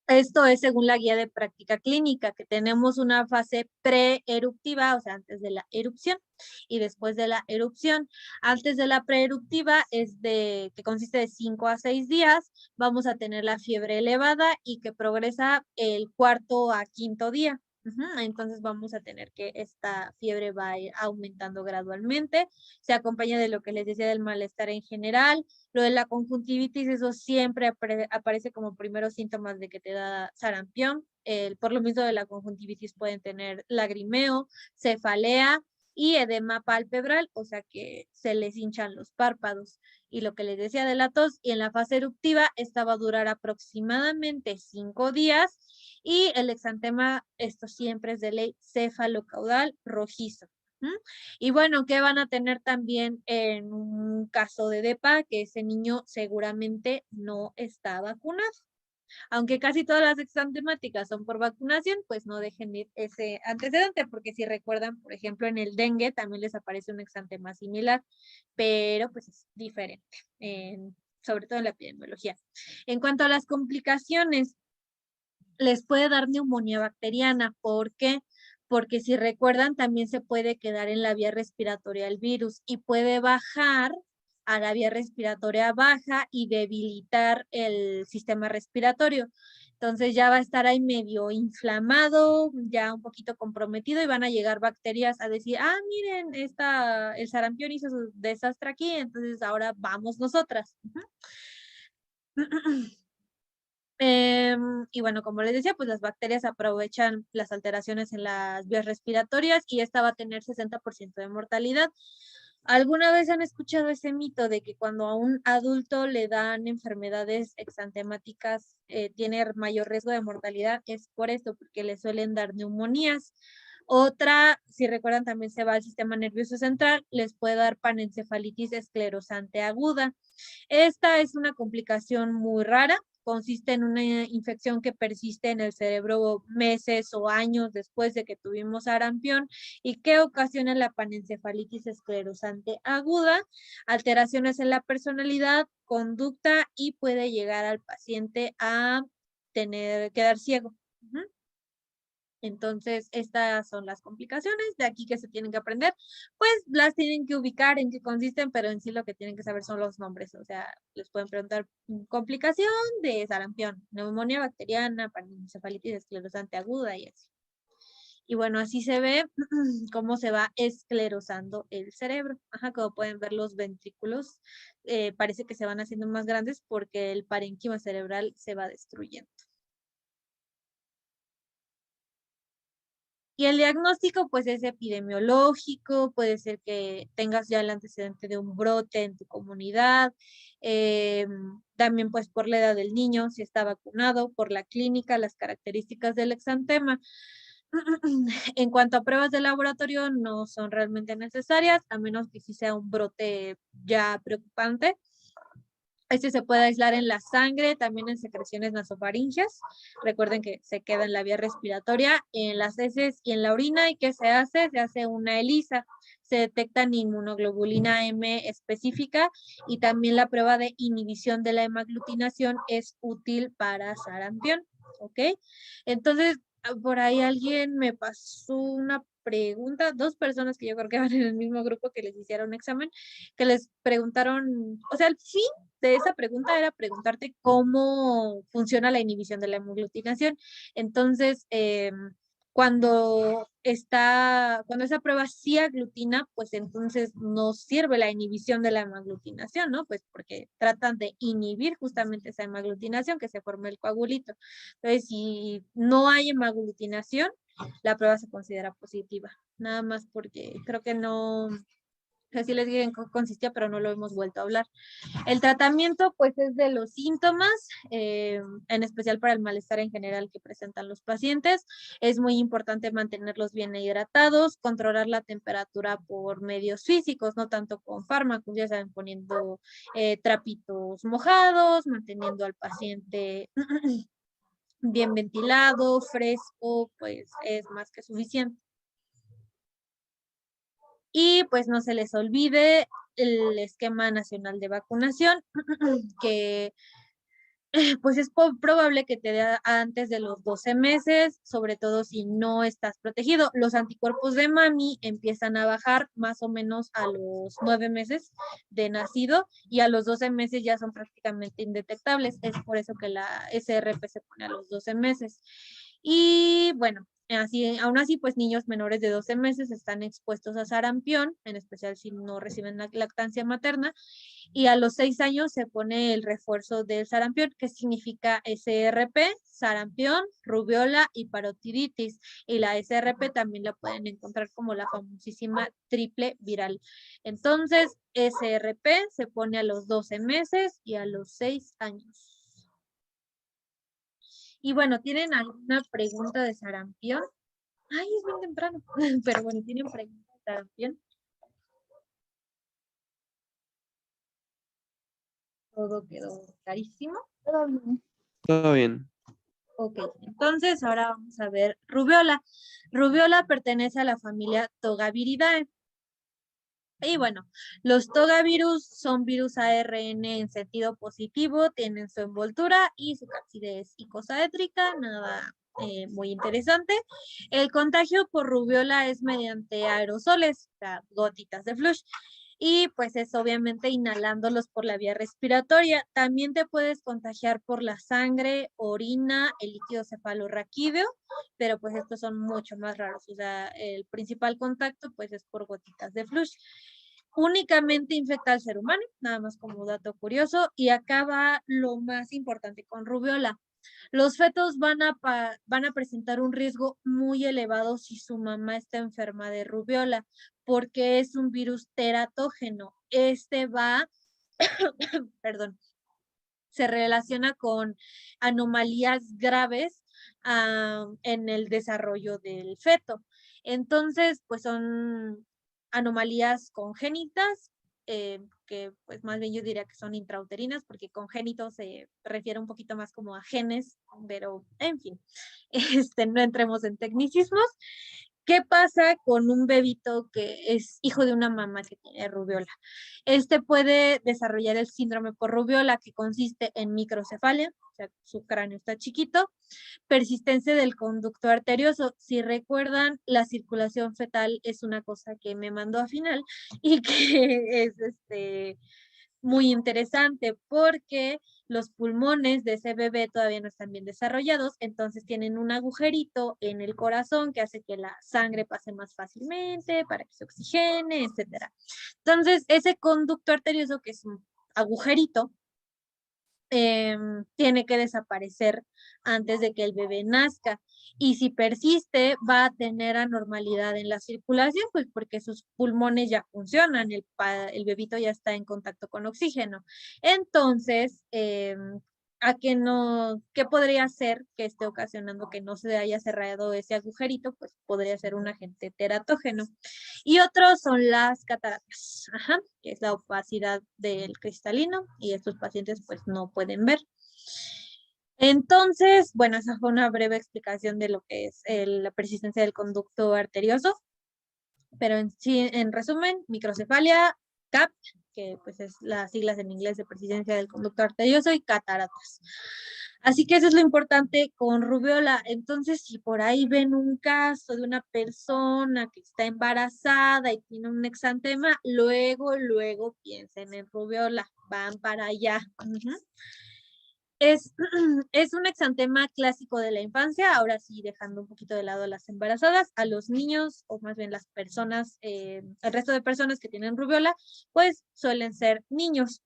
Speaker 1: esto es según la guía de práctica clínica, que tenemos una fase preeruptiva, o sea, antes de la erupción, y después de la erupción. Antes de la preeruptiva que consiste de 5 a 6 días, vamos a tener la fiebre elevada y que progresa el 4.º a 5.º día. Entonces vamos a tener que esta fiebre va a ir aumentando gradualmente. Se acompaña de lo que les decía del malestar en general. Lo de la conjuntivitis, eso siempre aparece como primeros síntomas de que te da sarampión. Por lo mismo de la conjuntivitis pueden tener lagrimeo, cefalea y edema palpebral, o sea que se les hinchan los párpados. Y lo que les decía de la tos, y en la fase eruptiva, esta va a durar aproximadamente 5 días. Y el exantema, esto siempre es de ley cefalocaudal rojizo. Y bueno, ¿qué van a tener también en un caso de DEPA? Que ese niño seguramente no está vacunado. Aunque casi todas las exantemáticas son por vacunación, pues no dejen ir ese antecedente, porque si recuerdan, por ejemplo, en el dengue también les aparece un exantema similar, pero pues es diferente, sobre todo en la epidemiología. En cuanto a las complicaciones, les puede dar neumonía bacteriana. ¿Por qué? Porque si recuerdan, también se puede quedar en la vía respiratoria el virus y puede bajar a la vía respiratoria baja y debilitar el sistema respiratorio. Entonces ya va a estar ahí medio inflamado, ya un poquito comprometido y van a llegar bacterias a decir, miren, el sarampión hizo su desastre aquí, entonces ahora vamos nosotras. Y bueno, como les decía, pues las bacterias aprovechan las alteraciones en las vías respiratorias y esta va a tener 60% de mortalidad. ¿Alguna vez han escuchado ese mito de que cuando a un adulto le dan enfermedades exantemáticas tiene mayor riesgo de mortalidad? Es por esto, porque le suelen dar neumonías. Otra, si recuerdan, también se va al sistema nervioso central, les puede dar panencefalitis esclerosante aguda. Esta es una complicación muy rara, consiste en una infección que persiste en el cerebro meses o años después de que tuvimos sarampión y que ocasiona la panencefalitis esclerosante aguda, alteraciones en la personalidad, conducta y puede llegar al paciente a quedar ciego. Entonces, estas son las complicaciones de aquí que se tienen que aprender, pues las tienen que ubicar en qué consisten, pero en sí lo que tienen que saber son los nombres, o sea, les pueden preguntar complicación de sarampión, neumonía bacteriana, panencefalitis esclerosante aguda y así. Y bueno, así se ve cómo se va esclerosando el cerebro. Ajá, como pueden ver los ventrículos, parece que se van haciendo más grandes porque el parénquima cerebral se va destruyendo. Y el diagnóstico, pues, es epidemiológico, puede ser que tengas ya el antecedente de un brote en tu comunidad, también, pues, por la edad del niño, si está vacunado, por la clínica, las características del exantema. En cuanto a pruebas de laboratorio, no son realmente necesarias, a menos que sí sea un brote ya preocupante. Este se puede aislar en la sangre, también en secreciones nasofaringeas. Recuerden que se queda en la vía respiratoria, en las heces y en la orina. ¿Y qué se hace? Se hace una ELISA. Se detecta inmunoglobulina M específica y también la prueba de inhibición de la hemaglutinación es útil para sarampión. ¿Ok? Entonces, por ahí alguien me pasó una pregunta, dos personas que yo creo que van en el mismo grupo que les hicieron un examen, que les preguntaron, o sea, el fin de esa pregunta era preguntarte cómo funciona la inhibición de la hemoglutinación. Entonces, cuando esa prueba sí aglutina, pues entonces no sirve la inhibición de la hemaglutinación, ¿no? Pues porque tratan de inhibir justamente esa hemaglutinación que se forma el coagulito. Entonces, si no hay hemaglutinación, la prueba se considera positiva. Nada más porque creo que no, así les dije en qué consistía, pero no lo hemos vuelto a hablar. El tratamiento, pues, es de los síntomas, en especial para el malestar en general que presentan los pacientes. Es muy importante mantenerlos bien hidratados, controlar la temperatura por medios físicos, no tanto con fármacos, ya saben, poniendo trapitos mojados, manteniendo al paciente bien ventilado, fresco, pues es más que suficiente. Y pues no se les olvide el esquema nacional de vacunación, que pues es probable que te dé antes de los 12 meses, sobre todo si no estás protegido. Los anticuerpos de mami empiezan a bajar más o menos a los 9 meses de nacido y a los 12 meses ya son prácticamente indetectables. Es por eso que la SRP se pone a los 12 meses. Y bueno, aún así, pues niños menores de 12 meses están expuestos a sarampión, en especial si no reciben la lactancia materna, y a los 6 años se pone el refuerzo del sarampión, que significa SRP, sarampión, rubiola y parotiditis. Y la SRP también la pueden encontrar como la famosísima triple viral. Entonces, SRP se pone a los 12 meses y a los 6 años. Y bueno, ¿tienen alguna pregunta de sarampión? Ay, es bien temprano, pero bueno, ¿tienen preguntas de sarampión? Todo quedó clarísimo.
Speaker 4: Todo bien.
Speaker 2: Todo bien.
Speaker 1: Ok, entonces ahora vamos a ver rubiola. Rubiola pertenece a la familia Togaviridae. Y bueno, los togavirus son virus ARN en sentido positivo, tienen su envoltura y su cápside es icosaédrica, nada muy interesante. El contagio por rubiola es mediante aerosoles, o sea, gotitas de flush. Y pues es obviamente inhalándolos por la vía respiratoria. También te puedes contagiar por la sangre, orina, el líquido cefalorraquídeo, pero pues estos son mucho más raros. O sea, el principal contacto pues es por gotitas de flush. Únicamente infecta al ser humano, nada más como dato curioso. Y acá va lo más importante con rubiola. Los fetos van a presentar un riesgo muy elevado si su mamá está enferma de rubiola, porque es un virus teratógeno. Este va, perdón, se relaciona con anomalías graves en el desarrollo del feto. Entonces, pues son anomalías congénitas que pues más bien yo diría que son intrauterinas, porque congénito se refiere un poquito más como a genes, pero en fin, no entremos en tecnicismos. ¿Qué pasa con un bebito que es hijo de una mamá que tiene rubiola? Este puede desarrollar el síndrome por rubiola, que consiste en microcefalia, o sea, su cráneo está chiquito, persistencia del conducto arterioso. Si recuerdan, la circulación fetal es una cosa que me mandó a final y que es muy interesante porque los pulmones de ese bebé todavía no están bien desarrollados, entonces tienen un agujerito en el corazón que hace que la sangre pase más fácilmente para que se oxigene, etcétera. Entonces, ese conducto arterioso, que es un agujerito, tiene que desaparecer antes de que el bebé nazca. Y si persiste, va a tener anormalidad en la circulación, pues porque sus pulmones ya funcionan, el bebito ya está en contacto con oxígeno. Entonces, ¿qué podría ser que esté ocasionando que no se haya cerrado ese agujerito? Pues podría ser un agente teratógeno. Y otros son las cataratas, ajá, que es la opacidad del cristalino y estos pacientes pues no pueden ver. Entonces, bueno, esa fue una breve explicación de lo que es la persistencia del conducto arterioso, pero en resumen, microcefalia, CAP, que pues es las siglas en inglés de persistencia del conducto arterioso, y cataratas. Así que eso es lo importante con rubiola. Entonces, si por ahí ven un caso de una persona que está embarazada y tiene un exantema, luego piensen en rubiola, van para allá. Es un exantema clásico de la infancia, ahora sí dejando un poquito de lado a las embarazadas, a los niños, o más bien las personas, el resto de personas que tienen rubiola, pues suelen ser niños.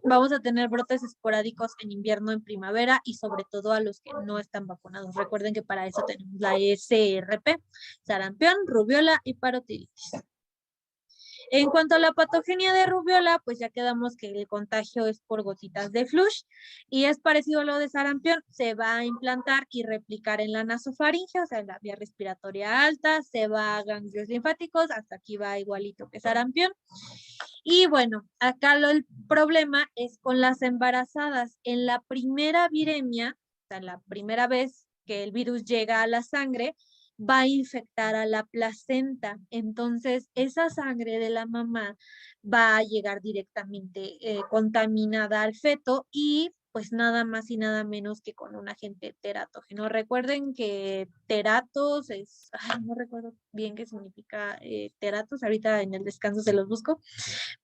Speaker 1: Vamos a tener brotes esporádicos en invierno, en primavera y sobre todo a los que no están vacunados. Recuerden que para eso tenemos la SRP, sarampión, rubiola y parotiditis. En cuanto a la patogenia de rubiola, pues ya quedamos que el contagio es por gotitas de flush y es parecido a lo de sarampión, se va a implantar y replicar en la nasofaringe, o sea, en la vía respiratoria alta, se va a ganglios linfáticos, hasta aquí va igualito que sarampión. Y bueno, acá el problema es con las embarazadas. En la primera viremia, o sea, la primera vez que el virus llega a la sangre, va a infectar a la placenta. Entonces, esa sangre de la mamá va a llegar directamente contaminada al feto y pues nada más y nada menos que con un agente teratógeno. Recuerden que teratos es, no recuerdo bien qué significa teratos, ahorita en el descanso se los busco,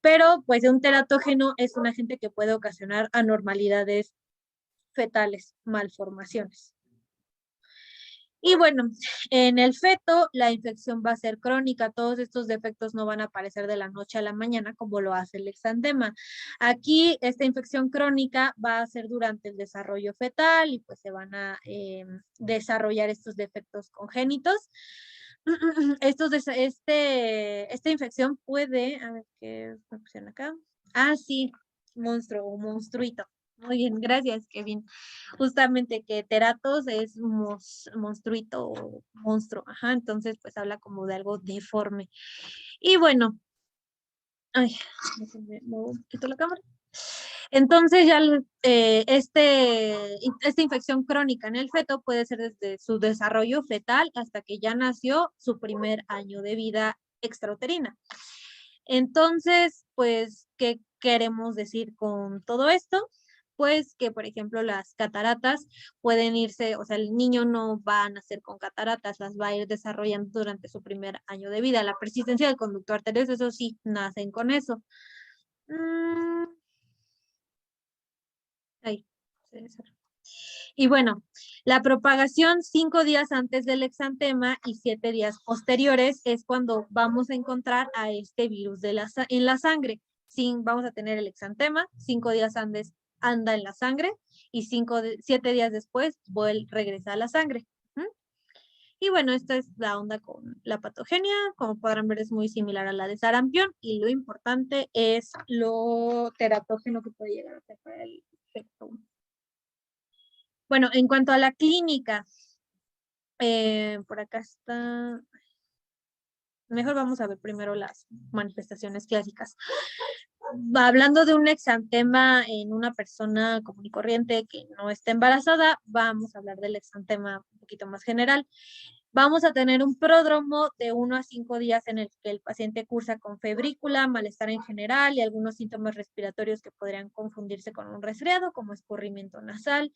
Speaker 1: pero pues un teratógeno es un agente que puede ocasionar anormalidades fetales, malformaciones. Y bueno, en el feto la infección va a ser crónica, todos estos defectos no van a aparecer de la noche a la mañana como lo hace el exantema. Aquí esta infección crónica va a ser durante el desarrollo fetal y pues se van a desarrollar estos defectos congénitos. Esta infección puede, a ver qué opción acá. Ah, sí, monstruo o monstruito. Muy bien, gracias, Kevin. Justamente que teratos es monstruito o monstruo, ajá, entonces pues habla como de algo deforme. Y bueno, ay, déjenme mover un poquito la cámara. Entonces ya esta infección crónica en el feto puede ser desde su desarrollo fetal hasta que ya nació su primer año de vida extrauterina. Entonces, pues, ¿qué queremos decir con todo esto? Pues que, por ejemplo, las cataratas pueden irse, o sea, el niño no va a nacer con cataratas, las va a ir desarrollando durante su primer año de vida. La persistencia del conducto arterioso, eso sí, nacen con eso. Ahí, se desarrolla. Y bueno, la propagación 5 días antes del exantema y 7 días posteriores es cuando vamos a encontrar a este virus en la sangre. Vamos a tener el exantema, 5 días antes anda en la sangre y 7 días después regresa a la sangre. Y bueno, esta es la onda con la patogenia. Como podrán ver, es muy similar a la de sarampión y lo importante es lo teratógeno que puede llegar a ser para el efecto. Bueno, en cuanto a la clínica, por acá está. Mejor vamos a ver primero las manifestaciones clásicas. Hablando de un exantema en una persona común y corriente que no está embarazada, vamos a hablar del exantema un poquito más general. Vamos a tener un pródromo de 1 a 5 días en el que el paciente cursa con febrícula, malestar en general y algunos síntomas respiratorios que podrían confundirse con un resfriado, como escurrimiento nasal,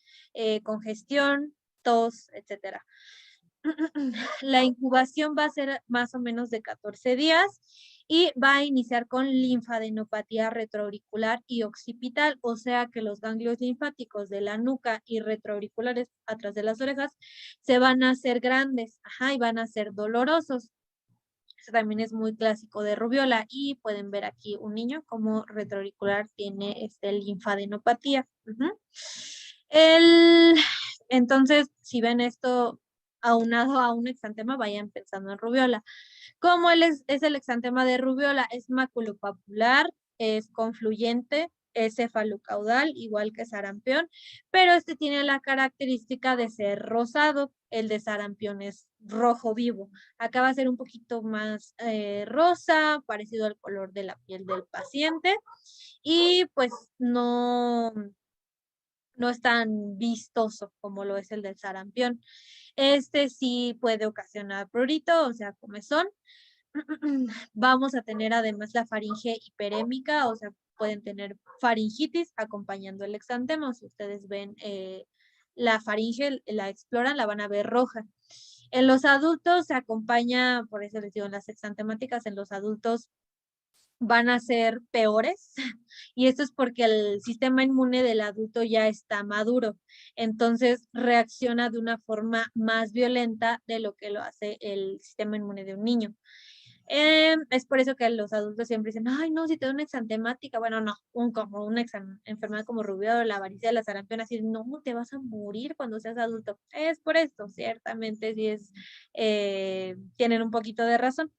Speaker 1: congestión, tos, etcétera. La incubación va a ser más o menos de 14 días y va a iniciar con linfadenopatía retroauricular y occipital, o sea que los ganglios linfáticos de la nuca y retroauriculares atrás de las orejas se van a hacer grandes, y van a ser dolorosos. Eso también es muy clásico de rubiola y pueden ver aquí un niño como retroauricular tiene linfadenopatía. Entonces, si ven esto aunado a un exantema, vayan pensando en rubiola. ¿Cómo es el exantema de rubiola? Es maculopapular, es confluyente, es cefalocaudal, igual que sarampión, pero este tiene la característica de ser rosado. El de sarampión es rojo vivo. Acá va a ser un poquito más rosa, parecido al color de la piel del paciente, y pues no es tan vistoso como lo es el del sarampión. Este sí puede ocasionar prurito, o sea, comezón. Vamos a tener además la faringe hiperémica, o sea, pueden tener faringitis acompañando el exantema. Si ustedes ven la faringe, la exploran, la van a ver roja. En los adultos se acompaña, por eso les digo, en las exantemáticas, en los adultos van a ser peores, y esto es porque el sistema inmune del adulto ya está maduro, entonces reacciona de una forma más violenta de lo que lo hace el sistema inmune de un niño. Es por eso que los adultos siempre dicen, ay, no, si te da una exantemática, bueno, no, como una enfermedad como rubiola, la varicela, la sarampión, así, no, te vas a morir cuando seas adulto. Es por esto, ciertamente, sí tienen un poquito de razón.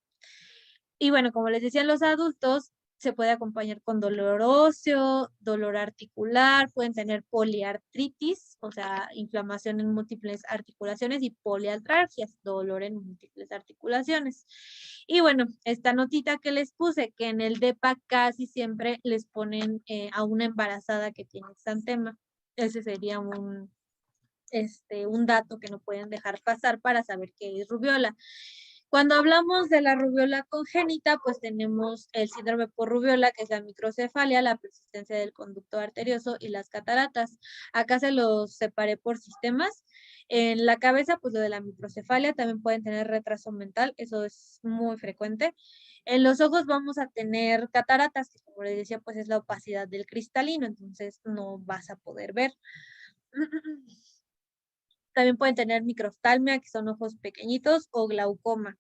Speaker 1: Y bueno, como les decía, los adultos se puede acompañar con dolor óseo, dolor articular, pueden tener poliartritis, o sea, inflamación en múltiples articulaciones, y poliartralgias, dolor en múltiples articulaciones. Y bueno, esta notita que les puse, que en el DEPA casi siempre les ponen a una embarazada que tiene exantema. Ese sería un dato que no pueden dejar pasar para saber qué es rubiola. Cuando hablamos de la rubiola congénita, pues tenemos el síndrome por rubiola, que es la microcefalia, la persistencia del conducto arterioso y las cataratas. Acá se los separé por sistemas. En la cabeza, pues lo de la microcefalia, también pueden tener retraso mental, eso es muy frecuente. En los ojos vamos a tener cataratas, que como les decía, pues es la opacidad del cristalino, entonces no vas a poder ver. También pueden tener microftalmia, que son ojos pequeñitos, o glaucoma.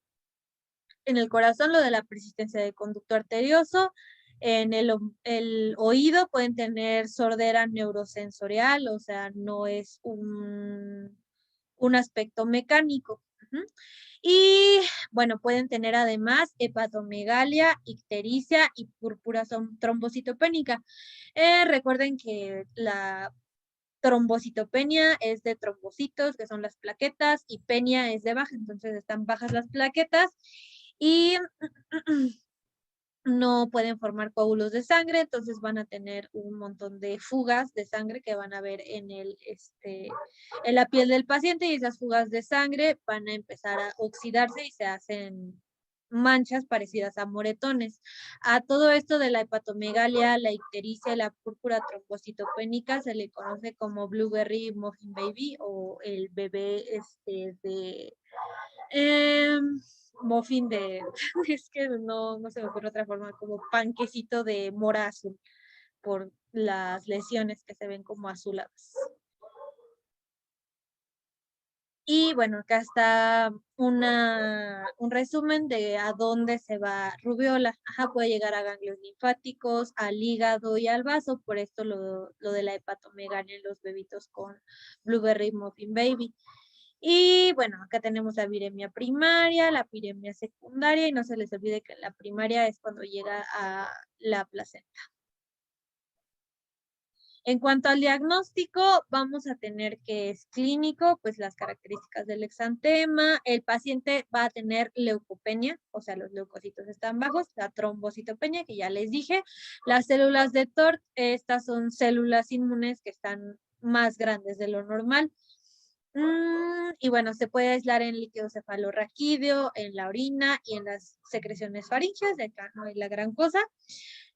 Speaker 1: En el corazón, lo de la persistencia del conducto arterioso. En el oído pueden tener sordera neurosensorial, o sea, no es un aspecto mecánico. Y bueno, pueden tener además hepatomegalia, ictericia y púrpura trombocitopénica. Recuerden que la trombocitopenia es de trombocitos, que son las plaquetas, y penia es de baja, entonces están bajas las plaquetas y no pueden formar coágulos de sangre, entonces van a tener un montón de fugas de sangre que van a ver en en la piel del paciente, y esas fugas de sangre van a empezar a oxidarse y se hacen manchas parecidas a moretones. A todo esto de la hepatomegalia, la ictericia y la púrpura trombocitopénica se le conoce como blueberry muffin baby, o el bebé de muffin de, es que no se me ocurre otra forma, como panquecito de mora azul, por las lesiones que se ven como azuladas. Y bueno, acá está un resumen de a dónde se va rubiola. Puede llegar a ganglios linfáticos, al hígado y al vaso, por esto lo de la hepatomegalia en los bebitos con blueberry muffin baby. Y bueno, acá tenemos la viremia primaria, la viremia secundaria, y no se les olvide que la primaria es cuando llega a la placenta. En cuanto al diagnóstico, vamos a tener que es clínico, pues las características del exantema. El paciente va a tener leucopenia, o sea, los leucocitos están bajos, la trombocitopenia, que ya les dije. Las células de TORT, estas son células inmunes que están más grandes de lo normal. Y bueno, se puede aislar en líquido cefalorraquídeo, en la orina y en las secreciones faríngeas, de acá no hay la gran cosa.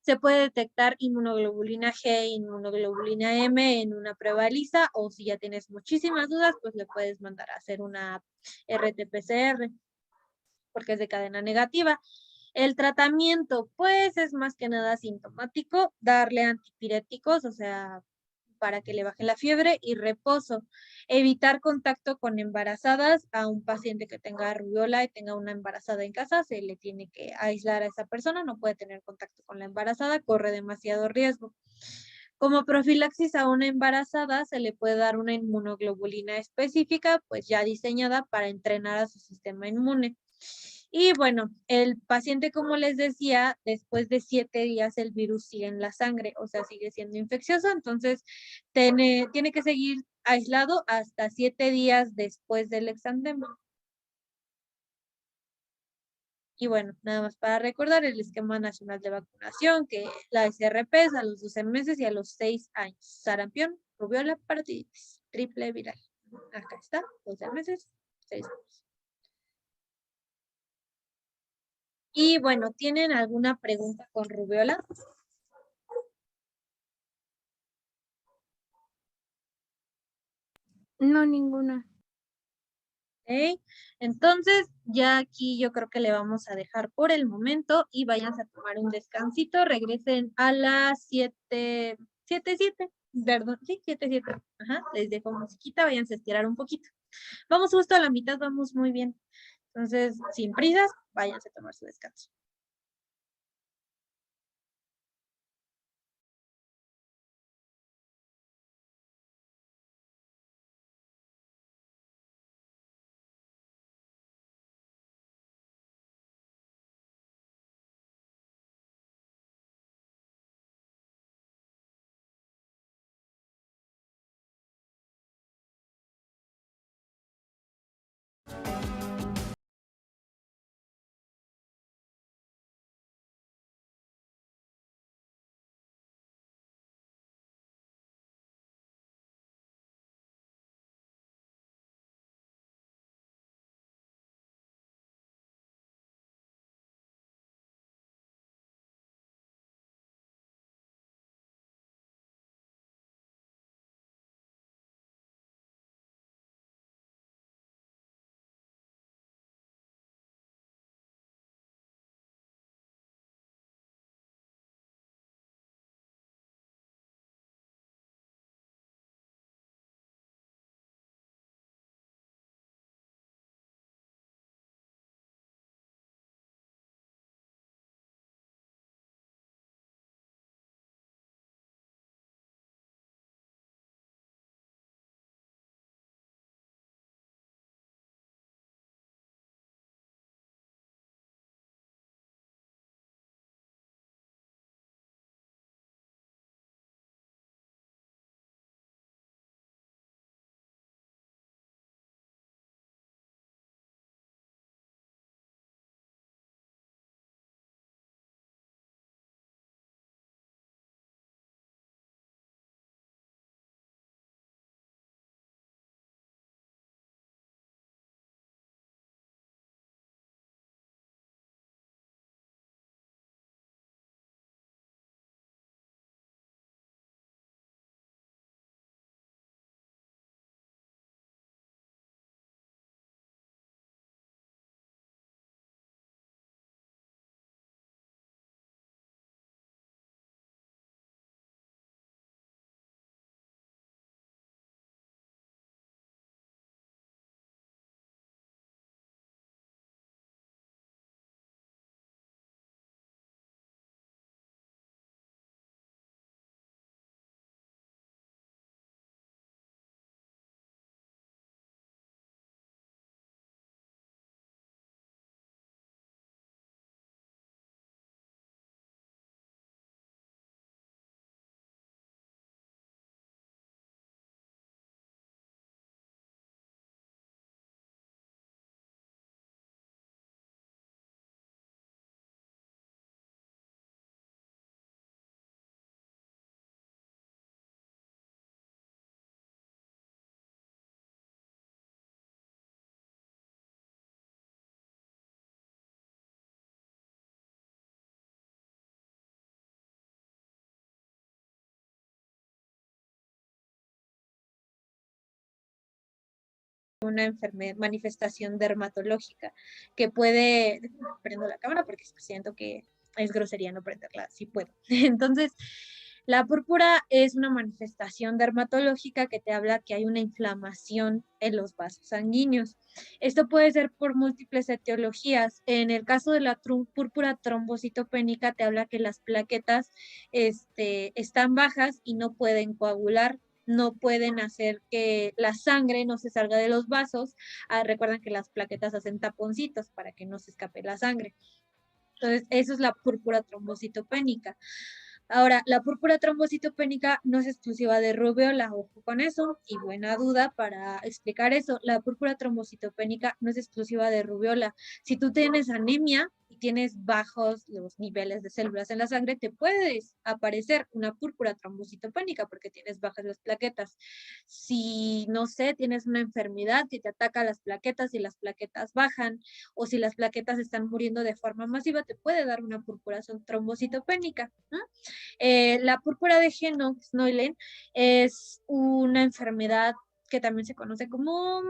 Speaker 1: Se puede detectar inmunoglobulina G e inmunoglobulina M en una prueba ELISA, o si ya tienes muchísimas dudas, pues le puedes mandar a hacer una RT-PCR, porque es de cadena negativa. El tratamiento, pues, es más que nada sintomático, darle antipiréticos, o sea, para que le baje la fiebre y reposo. Evitar contacto con embarazadas. A un paciente que tenga rubiola y tenga una embarazada en casa, se le tiene que aislar a esa persona, no puede tener contacto con la embarazada, corre demasiado riesgo. Como profilaxis a una embarazada, se le puede dar una inmunoglobulina específica, pues ya diseñada para entrenar a su sistema inmune. Y bueno, el paciente, como les decía, después de 7 días el virus sigue en la sangre, o sea, sigue siendo infeccioso, entonces tiene que seguir aislado hasta 7 días después del exantema. Y bueno, nada más para recordar el esquema nacional de vacunación, que la SRP es a los 12 meses y a los 6 años. Sarampión, rubiola, parotiditis, triple viral. Acá está, 12 meses, 6 años. Y bueno, ¿tienen alguna pregunta con rubiola?
Speaker 4: No, ninguna.
Speaker 1: ¿Ok? Entonces, ya aquí yo creo que le vamos a dejar por el momento y vayan a tomar un descansito. Regresen a las 7, 7, perdón, sí, 7. Ajá, les dejo musiquita, váyanse a estirar un poquito. Vamos justo a la mitad, vamos muy bien. Entonces, sin prisas, váyanse a tomar su descanso. manifestación dermatológica que puede, prendo la cámara porque siento que es grosería no prenderla, si puedo. Entonces, la púrpura es una manifestación dermatológica que te habla que hay una inflamación en los vasos sanguíneos. Esto puede ser por múltiples etiologías. En el caso de la púrpura trombocitopénica te habla que las plaquetas están bajas y no pueden coagular, no pueden hacer que la sangre no se salga de los vasos. Recuerdan que las plaquetas hacen taponcitos para que no se escape la sangre. Entonces, eso es la púrpura trombocitopénica. Ahora, la púrpura trombocitopénica no es exclusiva de rubiola, ojo con eso, y buena duda para explicar eso. La púrpura trombocitopénica no es exclusiva de rubiola. Si tú tienes anemia y tienes bajos los niveles de células en la sangre, te puedes aparecer una púrpura trombocitopénica porque tienes bajas las plaquetas. Si, no sé, tienes una enfermedad que te ataca las plaquetas y las plaquetas bajan, o si las plaquetas están muriendo de forma masiva, te puede dar una púrpura trombocitopénica, ¿no? La púrpura de Henoch-Schönlein es una enfermedad que también se conoce como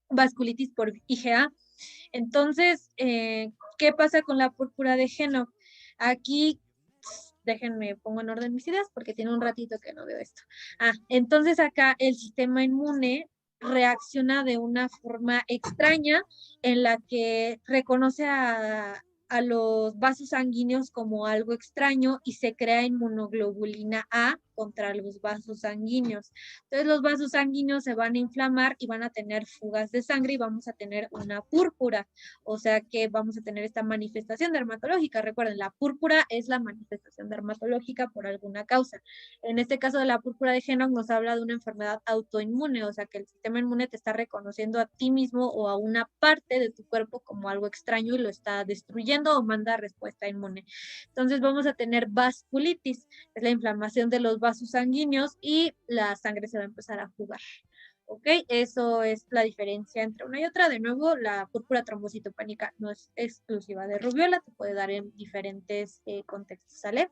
Speaker 1: vasculitis por IgA. Entonces, ¿qué pasa con la púrpura de Henoch? Aquí, déjenme, pongo en orden mis ideas porque tiene un ratito que no veo esto. Entonces acá el sistema inmune reacciona de una forma extraña en la que reconoce a los vasos sanguíneos como algo extraño y se crea inmunoglobulina A contra los vasos sanguíneos. Entonces los vasos sanguíneos se van a inflamar y van a tener fugas de sangre y vamos a tener una púrpura. O sea que vamos a tener esta manifestación dermatológica. Recuerden, la púrpura es la manifestación dermatológica por alguna causa. En este caso de la púrpura de Henoch nos habla de una enfermedad autoinmune, o sea que el sistema inmune te está reconociendo a ti mismo o a una parte de tu cuerpo como algo extraño y lo está destruyendo o manda respuesta inmune. Entonces vamos a tener vasculitis, es la inflamación de los vasos sanguíneos y la sangre se va a empezar a jugar. ¿Ok? Eso es la diferencia entre una y otra. De nuevo, la púrpura trombocitopénica no es exclusiva de rubiola, te puede dar en diferentes contextos, ¿sale?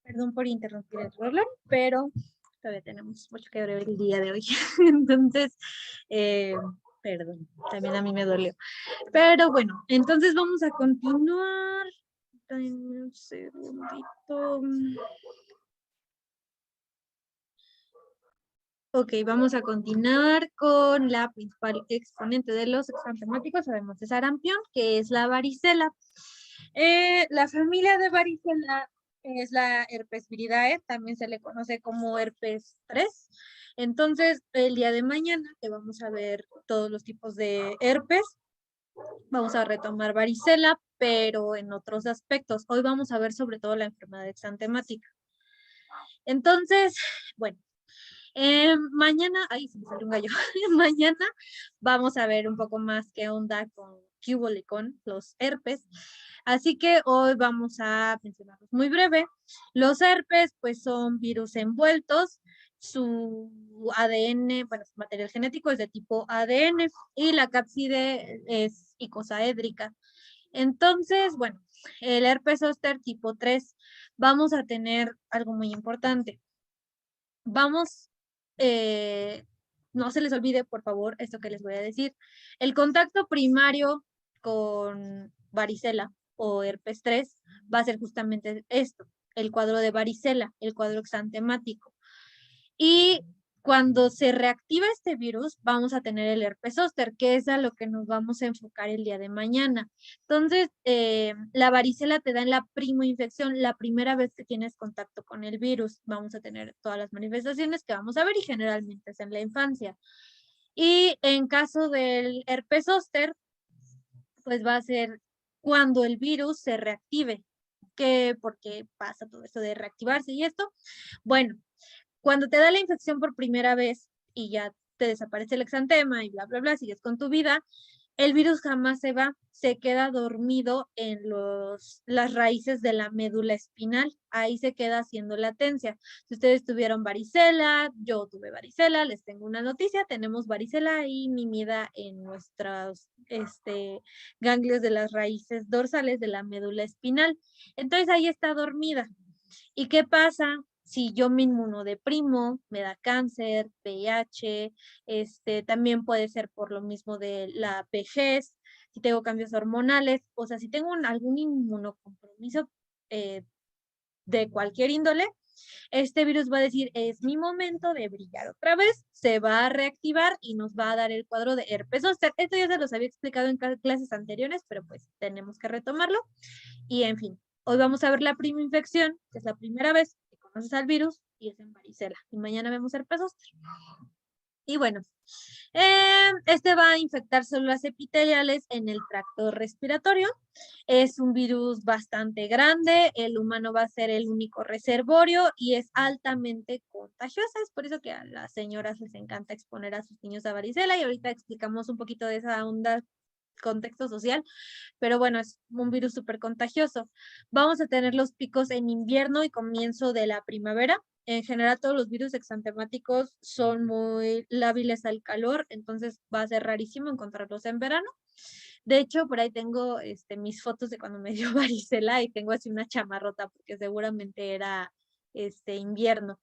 Speaker 1: Perdón por interrumpir el rollo, pero todavía tenemos mucho que ver el día de hoy. Entonces, perdón, también a mí me dolió. Pero bueno, entonces vamos a continuar. Dame un segundito. Ok, vamos a continuar con la principal exponente de los exantemáticos, además de sarampión, que es la varicela. La familia de varicela es la herpes viridae, también se le conoce como herpes 3. Entonces, el día de mañana, que vamos a ver todos los tipos de herpes, vamos a retomar varicela, pero en otros aspectos. Hoy vamos a ver sobre todo la enfermedad exantemática. Entonces, bueno. Mañana, ay, se me salió un gallo. Mañana vamos a ver un poco más qué onda con qué hubole con los herpes. Así que hoy vamos a mencionarlos muy breve. Los herpes, pues, son virus envueltos. Su ADN, bueno, su material genético es de tipo ADN y la cápside es icosaédrica. Entonces, bueno, el herpes zóster tipo 3, vamos a tener algo muy importante. Vamos, no se les olvide, por favor, esto que les voy a decir. El contacto primario con varicela o herpes 3 va a ser justamente esto, el cuadro de varicela, el cuadro exantemático. Y cuando se reactiva este virus, vamos a tener el herpes zóster, que es a lo que nos vamos a enfocar el día de mañana. Entonces, la varicela te da en la primoinfección, la primera vez que tienes contacto con el virus. Vamos a tener todas las manifestaciones que vamos a ver y generalmente es en la infancia. Y en caso del herpes zóster, pues va a ser cuando el virus se reactive. ¿Por qué pasa todo esto de reactivarse y esto? Bueno, cuando te da la infección por primera vez y ya te desaparece el exantema y bla, bla, bla, sigues con tu vida, el virus jamás se va, se queda dormido en las raíces de la médula espinal. Ahí se queda haciendo latencia. Si ustedes tuvieron varicela, yo tuve varicela, les tengo una noticia, tenemos varicela ahí mimida en nuestros ganglios de las raíces dorsales de la médula espinal. Entonces ahí está dormida. ¿Y qué pasa? Si yo me inmunodeprimo, me da cáncer, VIH, también puede ser por lo mismo de la vejez, si tengo cambios hormonales, o sea, si tengo algún inmunocompromiso de cualquier índole, este virus va a decir, es mi momento de brillar otra vez, se va a reactivar y nos va a dar el cuadro de herpes zóster. Esto ya se los había explicado en clases anteriores, pero pues tenemos que retomarlo. Y en fin, hoy vamos a ver la primoinfección, que es la primera vez que conoces al virus, y es en varicela. Y mañana vemos herpes zóster. Y bueno, este va a infectar células epiteliales en el tracto respiratorio. Es un virus bastante grande, el humano va a ser el único reservorio y es altamente contagiosa. Es por eso que a las señoras les encanta exponer a sus niños a varicela y ahorita explicamos un poquito de esa onda contexto social, pero bueno, es un virus súper contagioso. Vamos a tener los picos en invierno y comienzo de la primavera. En general, todos los virus exantemáticos son muy lábiles al calor, entonces va a ser rarísimo encontrarlos en verano. De hecho, por ahí tengo mis fotos de cuando me dio varicela y tengo así una chamarrota porque seguramente era invierno.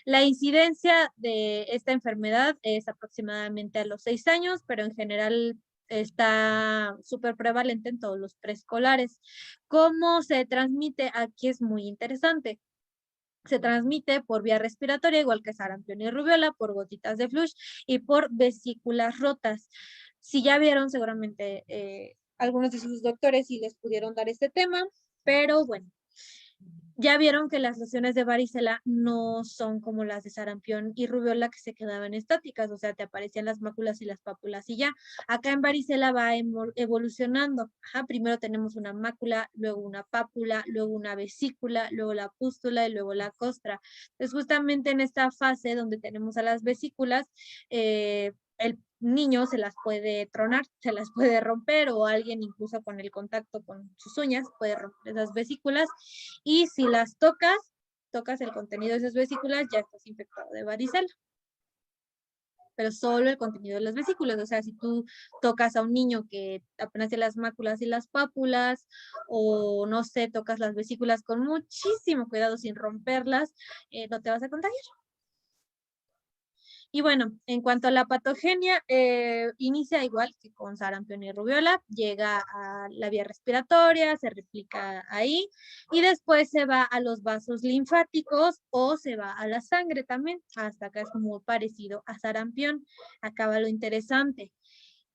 Speaker 1: La incidencia de esta enfermedad es aproximadamente a los 6 años, pero en general está súper prevalente en todos los preescolares. ¿Cómo se transmite? Aquí es muy interesante. Se transmite por vía respiratoria, igual que sarampión y rubiola, por gotitas de flush y por vesículas rotas. Si ya vieron, seguramente algunos de sus doctores sí les pudieron dar este tema, pero bueno, ya vieron que las lesiones de varicela no son como las de sarampión y rubiola que se quedaban estáticas, o sea, te aparecían las máculas y las pápulas y ya. Acá en varicela va evolucionando. Ajá, primero tenemos una mácula, luego una pápula, luego una vesícula, luego la pústula y luego la costra. Entonces, justamente en esta fase donde tenemos a las vesículas, el niño se las puede tronar, se las puede romper o alguien incluso con el contacto con sus uñas puede romper esas vesículas y si las tocas el contenido de esas vesículas, ya estás infectado de varicela. pero solo el contenido de las vesículas. O sea, si tú tocas a un niño que apenas tiene las máculas y las pápulas, o no sé, tocas las vesículas con muchísimo cuidado sin romperlas, no te vas a contagiar. Y bueno, en cuanto a la patogenia, inicia igual que con sarampión y rubiola, llega a la vía respiratoria, se replica ahí, y después se va a los vasos linfáticos o se va a la sangre también. Hasta acá es muy parecido a sarampión. Acaba lo interesante,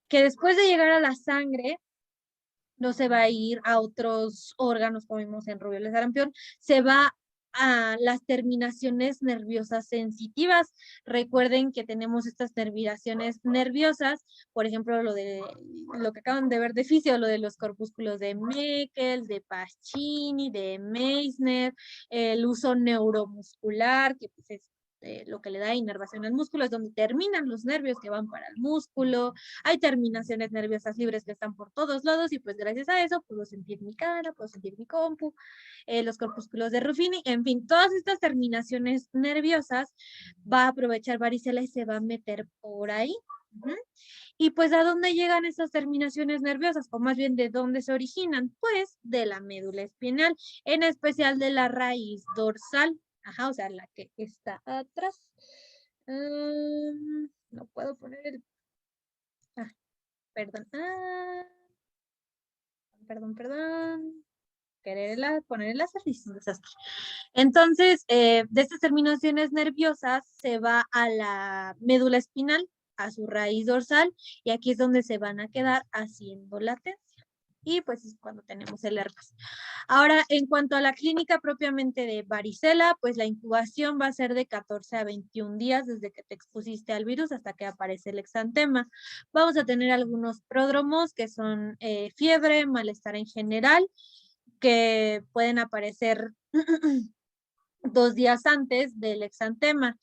Speaker 1: que después de llegar a la sangre, no se va a ir a otros órganos, como vimos en rubiola y sarampión, se va a las terminaciones nerviosas sensitivas. Recuerden que tenemos estas terminaciones nerviosas, por ejemplo, lo que acaban de ver de fisio, lo de los corpúsculos de Meckel, de Pacini, de Meissner, el uso neuromuscular, que pues es lo que le da inervación al músculo, es donde terminan los nervios que van para el músculo. Hay terminaciones nerviosas libres que están por todos lados y pues gracias a eso puedo sentir mi cara, puedo sentir mi compu, los corpúsculos de Ruffini, en fin, todas estas terminaciones nerviosas va a aprovechar varicela y se va a meter por ahí. Y pues, ¿a dónde llegan esas terminaciones nerviosas? O más bien, ¿de dónde se originan? Pues de la médula espinal, en especial de la raíz dorsal. Ajá, o sea, la que está atrás. No puedo poner el... perdón. Perdón. Poner el láser es un desastre. Entonces, de estas terminaciones nerviosas se va a la médula espinal, a su raíz dorsal, y aquí es donde se van a quedar haciendo latencia. Y pues es cuando tenemos el herpes. Ahora, en cuanto a la clínica propiamente de varicela, pues la incubación va a ser de 14 a 21 días desde que te expusiste al virus hasta que aparece el exantema. Vamos a tener algunos pródromos que son fiebre, malestar en general, que pueden aparecer 2 días antes del exantema.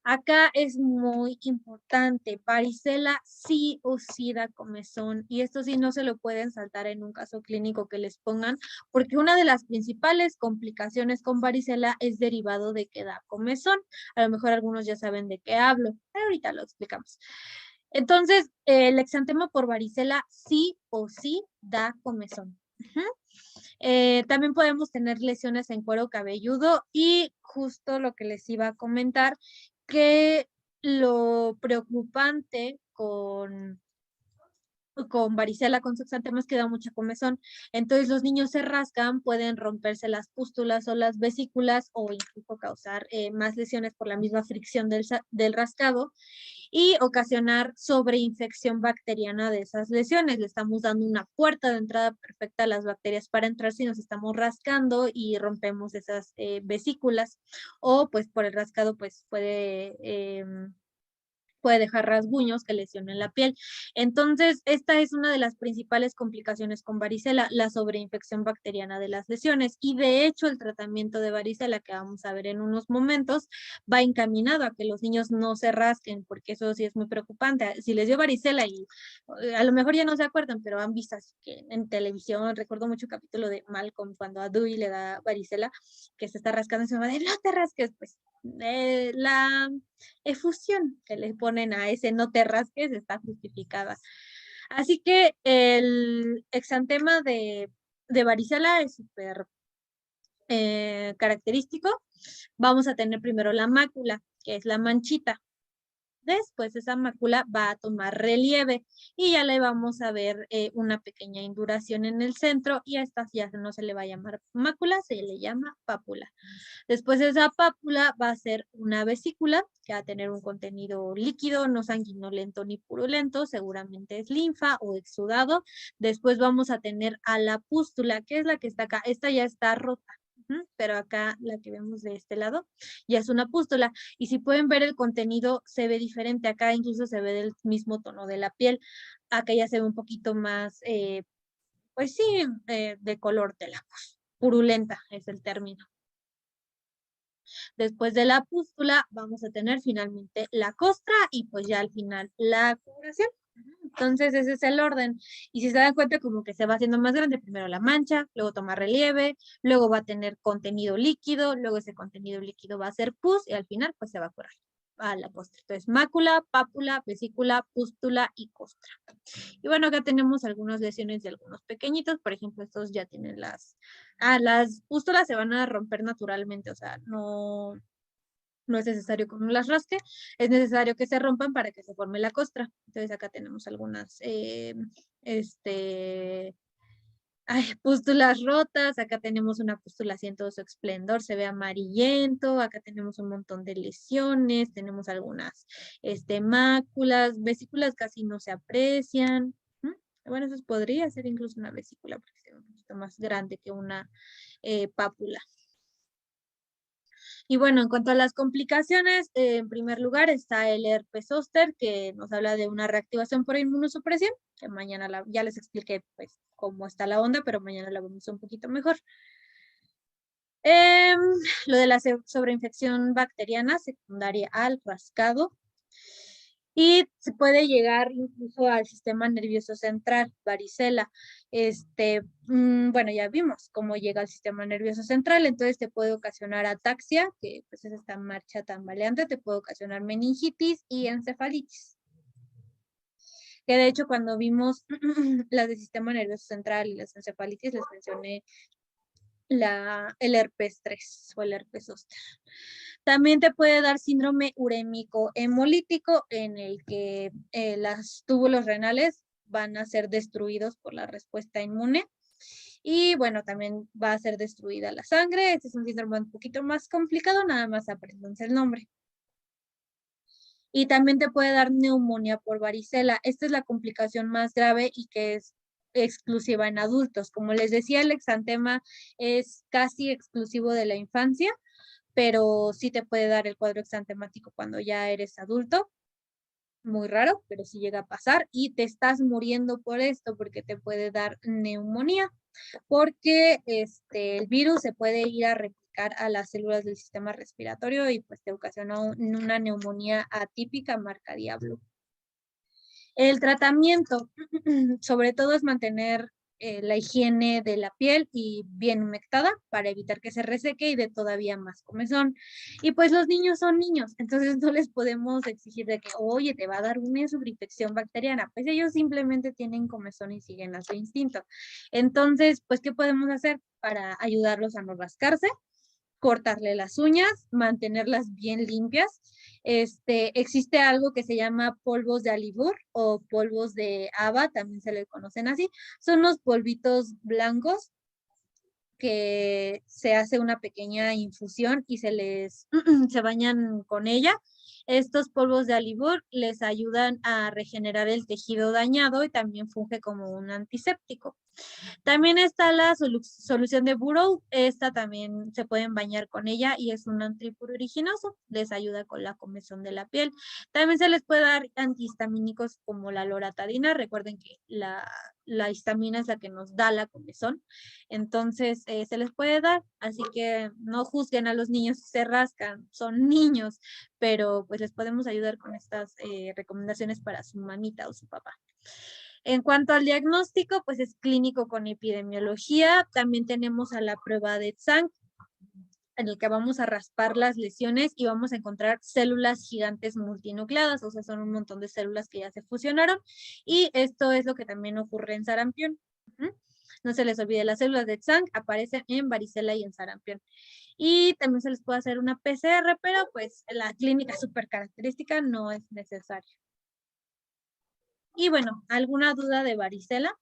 Speaker 1: Acá es muy importante, varicela sí o sí da comezón, y esto sí no se lo pueden saltar en un caso clínico que les pongan, porque una de las principales complicaciones con varicela es derivado de que da comezón. A lo mejor algunos ya saben de qué hablo, pero ahorita lo explicamos. Entonces, el exantema por varicela sí o sí da comezón. También podemos tener lesiones en cuero cabelludo y justo lo que les iba a comentar, que lo preocupante con varicela, con su exantema, es que da mucha comezón. Entonces los niños se rascan, pueden romperse las pústulas o las vesículas o incluso causar más lesiones por la misma fricción del rascado y ocasionar sobreinfección bacteriana de esas lesiones. Le estamos dando una puerta de entrada perfecta a las bacterias para entrar si nos estamos rascando y rompemos esas vesículas, o pues por el rascado pues puede dejar rasguños que lesionen la piel. Entonces, esta es una de las principales complicaciones con varicela, la sobreinfección bacteriana de las lesiones. Y de hecho, el tratamiento de varicela, que vamos a ver en unos momentos, va encaminado a que los niños no se rasquen, porque eso sí es muy preocupante. Si les dio varicela y a lo mejor ya no se acuerdan, pero han visto así que en televisión, recuerdo mucho capítulo de Malcolm, cuando a Dewey le da varicela, que se está rascando y se va de, no te rasques, pues la efusión que le ponen a ese no te rasques está justificada. Así que el exantema de varicela es súper característico. Vamos a tener primero la mácula, que es la manchita. Después esa mácula va a tomar relieve y ya le vamos a ver una pequeña induración en el centro, y a esta ya no se le va a llamar mácula, se le llama pápula. Después de esa pápula va a ser una vesícula que va a tener un contenido líquido, no sanguinolento ni purulento, seguramente es linfa o exudado. Después vamos a tener a la pústula, que es la que está acá. Esta ya está rota, pero acá la que vemos de este lado ya es una pústula. Y si pueden ver, el contenido se ve diferente. Acá incluso se ve del mismo tono de la piel. Acá ya se ve un poquito más, pues sí, de color tela, pues, purulenta es el término. Después de la pústula vamos a tener finalmente la costra y pues ya al final la curación. Entonces ese es el orden. Y si se dan cuenta, como que se va haciendo más grande, primero la mancha, luego toma relieve, luego va a tener contenido líquido, luego ese contenido líquido va a ser pus y al final pues se va a curar. a la costra. Entonces, mácula, pápula, vesícula, pústula y costra. Y bueno, acá tenemos algunas lesiones de algunos pequeñitos. Por ejemplo, estos ya tienen las pústulas se van a romper naturalmente, o sea, no es necesario que uno las rasque, es necesario que se rompan para que se forme la costra. Entonces acá tenemos algunas pústulas rotas, acá tenemos una pústula así en todo su esplendor, se ve amarillento, acá tenemos un montón de lesiones, tenemos algunas máculas, vesículas casi no se aprecian. Bueno, eso podría ser incluso una vesícula, porque es un poquito más grande que una pápula. Y bueno, en cuanto a las complicaciones, en primer lugar está el herpes zóster, que nos habla de una reactivación por inmunosupresión, que mañana ya les expliqué pues cómo está la onda, pero mañana la vemos un poquito mejor. Lo de la sobreinfección bacteriana secundaria al rascado. Y se puede llegar incluso al sistema nervioso central, varicela. Bueno, ya vimos cómo llega al sistema nervioso central, entonces te puede ocasionar ataxia, que pues es esta marcha tambaleante, te puede ocasionar meningitis y encefalitis. Que de hecho cuando vimos las del sistema nervioso central y las encefalitis, les mencioné el herpes 3 o el herpes zóster. También te puede dar síndrome urémico hemolítico, en el que los túbulos renales van a ser destruidos por la respuesta inmune. Y bueno, también va a ser destruida la sangre. Este es un síndrome un poquito más complicado, nada más apréndanse el nombre. Y también te puede dar neumonía por varicela. Esta es la complicación más grave y que es exclusiva en adultos. Como les decía, el exantema es casi exclusivo de la infancia, pero sí te puede dar el cuadro exantemático cuando ya eres adulto. Muy raro, pero sí llega a pasar y te estás muriendo por esto porque te puede dar neumonía, porque el virus se puede ir a replicar a las células del sistema respiratorio y pues te ocasiona una neumonía atípica marca Diablo. El tratamiento, sobre todo, es mantener la higiene de la piel y bien humectada para evitar que se reseque y dé todavía más comezón. Y pues los niños son niños, entonces no les podemos exigir de que, oye, te va a dar una sobreinfección bacteriana. Pues ellos simplemente tienen comezón y siguen a su instinto. Entonces, pues, ¿qué podemos hacer para ayudarlos a no rascarse? Cortarle las uñas, mantenerlas bien limpias. Existe algo que se llama polvos de alibur o polvos de haba, también se le conocen así. Son unos polvitos blancos que se hace una pequeña infusión y se bañan con ella. Estos polvos de alibur les ayudan a regenerar el tejido dañado y también funge como un antiséptico. También está la solución de Burrow. Esta también se pueden bañar con ella y es un antipruriginoso. Les ayuda con la comezón de la piel. También se les puede dar antihistamínicos como la loratadina. Recuerden que la histamina es la que nos da la comezón. Entonces, se les puede dar. Así que no juzguen a los niños si se rascan. Son niños, pero pues les podemos ayudar con estas recomendaciones para su mamita o su papá. En cuanto al diagnóstico, pues es clínico con epidemiología. También tenemos a la prueba de Tzanck, en el que vamos a raspar las lesiones y vamos a encontrar células gigantes multinucleadas, o sea, son un montón de células que ya se fusionaron. Y esto es lo que también ocurre en sarampión. No se les olvide, las células de Tzanck aparecen en varicela y en sarampión. Y también se les puede hacer una PCR, pero pues la clínica súper característica no es necesaria. Y bueno, ¿alguna duda de varicela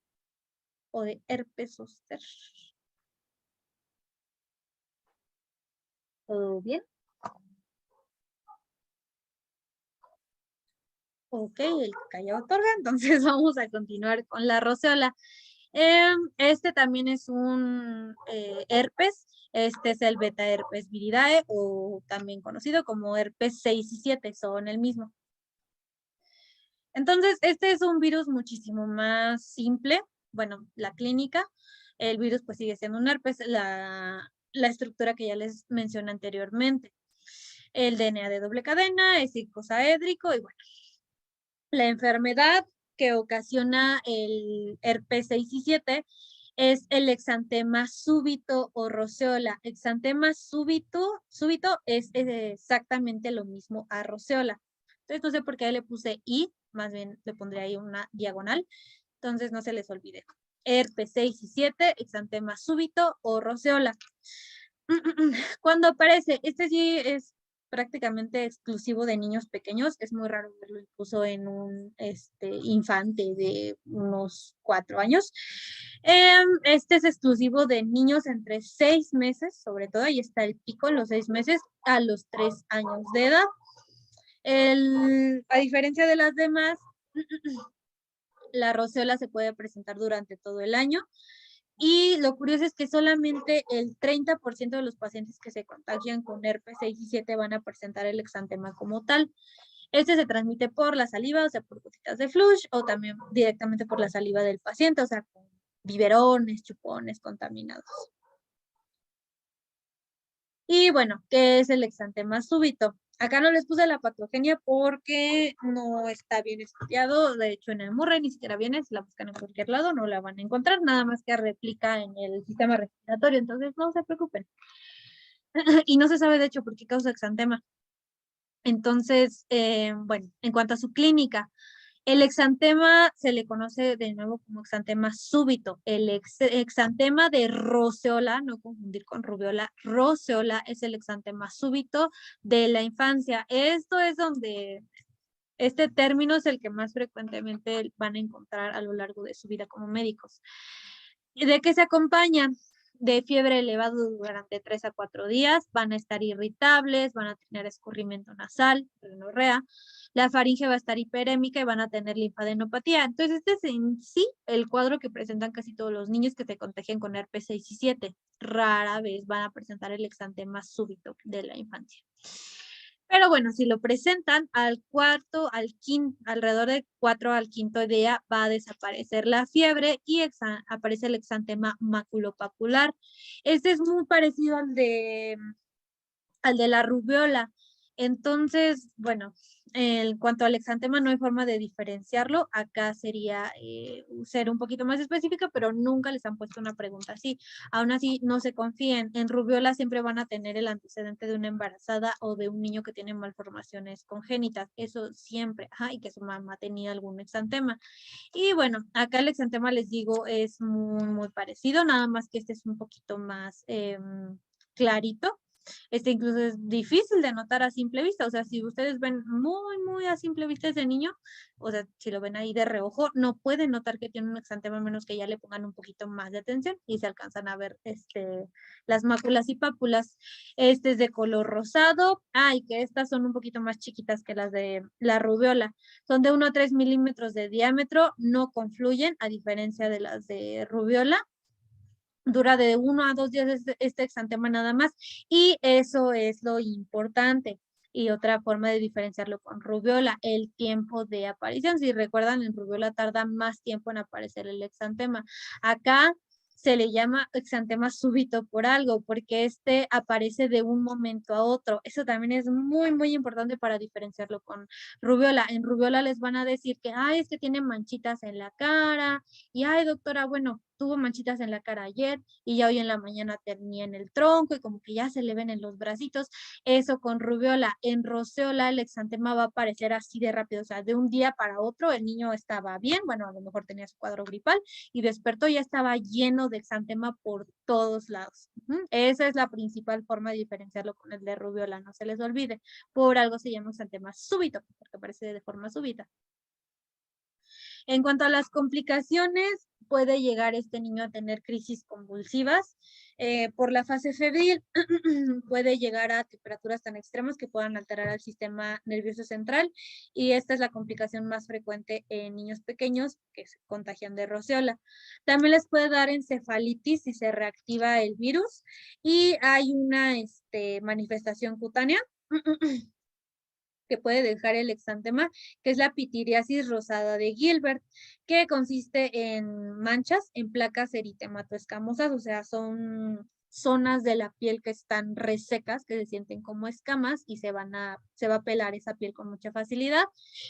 Speaker 1: o de herpes zóster? ¿Todo bien? Ok, el callado otorga, entonces vamos a continuar con la roceola. Este también es un herpes. Este es el beta herpes viridae, o también conocido como herpes 6 y 7, son el mismo. Entonces, este es un virus muchísimo más simple. Bueno, la clínica, el virus pues sigue siendo un herpes, la estructura que ya les mencioné anteriormente. El DNA de doble cadena, es icosaédrico y bueno, la enfermedad que ocasiona el herpes 6 y 7 es el exantema súbito o roceola. Exantema súbito es exactamente lo mismo a roceola. Entonces no sé por qué le puse I, más bien le pondré ahí una diagonal. Entonces no se les olvide. Herpes 6 y 7, exantema súbito o roceola. Cuando aparece, este sí es prácticamente exclusivo de niños pequeños, es muy raro verlo incluso en un infante de unos 4 años. Este es exclusivo de niños entre 6 meses, sobre todo, ahí está el pico en los 6 meses, a los 3 años de edad. A diferencia de las demás, la roceola se puede presentar durante todo el año. Y lo curioso es que solamente el 30% de los pacientes que se contagian con herpes 6 y 7 van a presentar el exantema como tal. Este se transmite por la saliva, o sea, por gotitas de flush, o también directamente por la saliva del paciente, o sea, con biberones, chupones contaminados. Y bueno, ¿qué es el exantema súbito? Acá no les puse la patogenia porque no está bien estudiado. De hecho, en el Murray ni siquiera viene. Si la buscan en cualquier lado, no la van a encontrar. Nada más que replica en el sistema respiratorio. Entonces, no se preocupen. Y no se sabe, de hecho, por qué causa exantema. Entonces, bueno, en cuanto a su clínica, el exantema se le conoce de nuevo como exantema súbito. El exantema de roceola, no confundir con rubiola, roceola es el exantema súbito de la infancia. Esto es donde este término es el que más frecuentemente van a encontrar a lo largo de su vida como médicos. ¿De qué se acompaña? De fiebre elevada durante 3 a 4 días, van a estar irritables, van a tener escurrimiento nasal, rinorrea, la faringe va a estar hiperémica y van a tener linfadenopatía. Entonces, este es en sí el cuadro que presentan casi todos los niños que se contagian con herpes 6 y 7. Rara vez van a presentar el exantema súbito de la infancia. Pero bueno, si lo presentan al cuarto, al quinto, alrededor del 4 al 5º día va a desaparecer la fiebre y aparece el exantema maculopapular. Este es muy parecido al de la rubiola. Entonces, bueno, en cuanto al exantema no hay forma de diferenciarlo. Acá sería ser un poquito más específica, pero nunca les han puesto una pregunta así. Aún así, no se confíen. En rubiola siempre van a tener el antecedente de una embarazada o de un niño que tiene malformaciones congénitas. Eso siempre. Ajá, y que su mamá tenía algún exantema. Y bueno, acá el exantema, les digo, es muy, muy parecido, nada más que este es un poquito más clarito. Este incluso es difícil de notar a simple vista, o sea, si ustedes ven muy, muy a simple vista ese niño, o sea, si lo ven ahí de reojo, no pueden notar que tiene un exantema, a menos que ya le pongan un poquito más de atención y se alcanzan a ver las máculas y pápulas. Este es de color rosado, y que estas son un poquito más chiquitas que las de la rubiola, son de 1 a 3 milímetros de diámetro, no confluyen, a diferencia de las de rubiola. Dura de 1 a 2 días este exantema nada más, y eso es lo importante. Y otra forma de diferenciarlo con rubiola, el tiempo de aparición. Si recuerdan, en rubiola tarda más tiempo en aparecer el exantema. Acá se le llama exantema súbito por algo, porque este aparece de un momento a otro. Eso también es muy, muy importante para diferenciarlo con rubiola. En rubiola les van a decir que, es que tiene manchitas en la cara, y doctora, bueno, tuvo manchitas en la cara ayer y ya hoy en la mañana tenía en el tronco y como que ya se le ven en los bracitos. Eso con rubiola. En roceola el exantema va a aparecer así de rápido, o sea, de un día para otro el niño estaba bien, bueno, a lo mejor tenía su cuadro gripal y despertó y ya estaba lleno de exantema por todos lados. Esa es la principal forma de diferenciarlo con el de rubiola, no se les olvide. Por algo se llama exantema súbito, porque aparece de forma súbita. En cuanto a las complicaciones, puede llegar este niño a tener crisis convulsivas. Por la fase febril, puede llegar a temperaturas tan extremas que puedan alterar al sistema nervioso central, y esta es la complicación más frecuente en niños pequeños que se contagian de roceola. También les puede dar encefalitis si se reactiva el virus, y hay una manifestación cutánea que puede dejar el exantema, que es la pitiriasis rosada de Gilbert, que consiste en manchas, en placas eritematoescamosas, o sea, son zonas de la piel que están resecas, que se sienten como escamas y se va a pelar esa piel con mucha facilidad.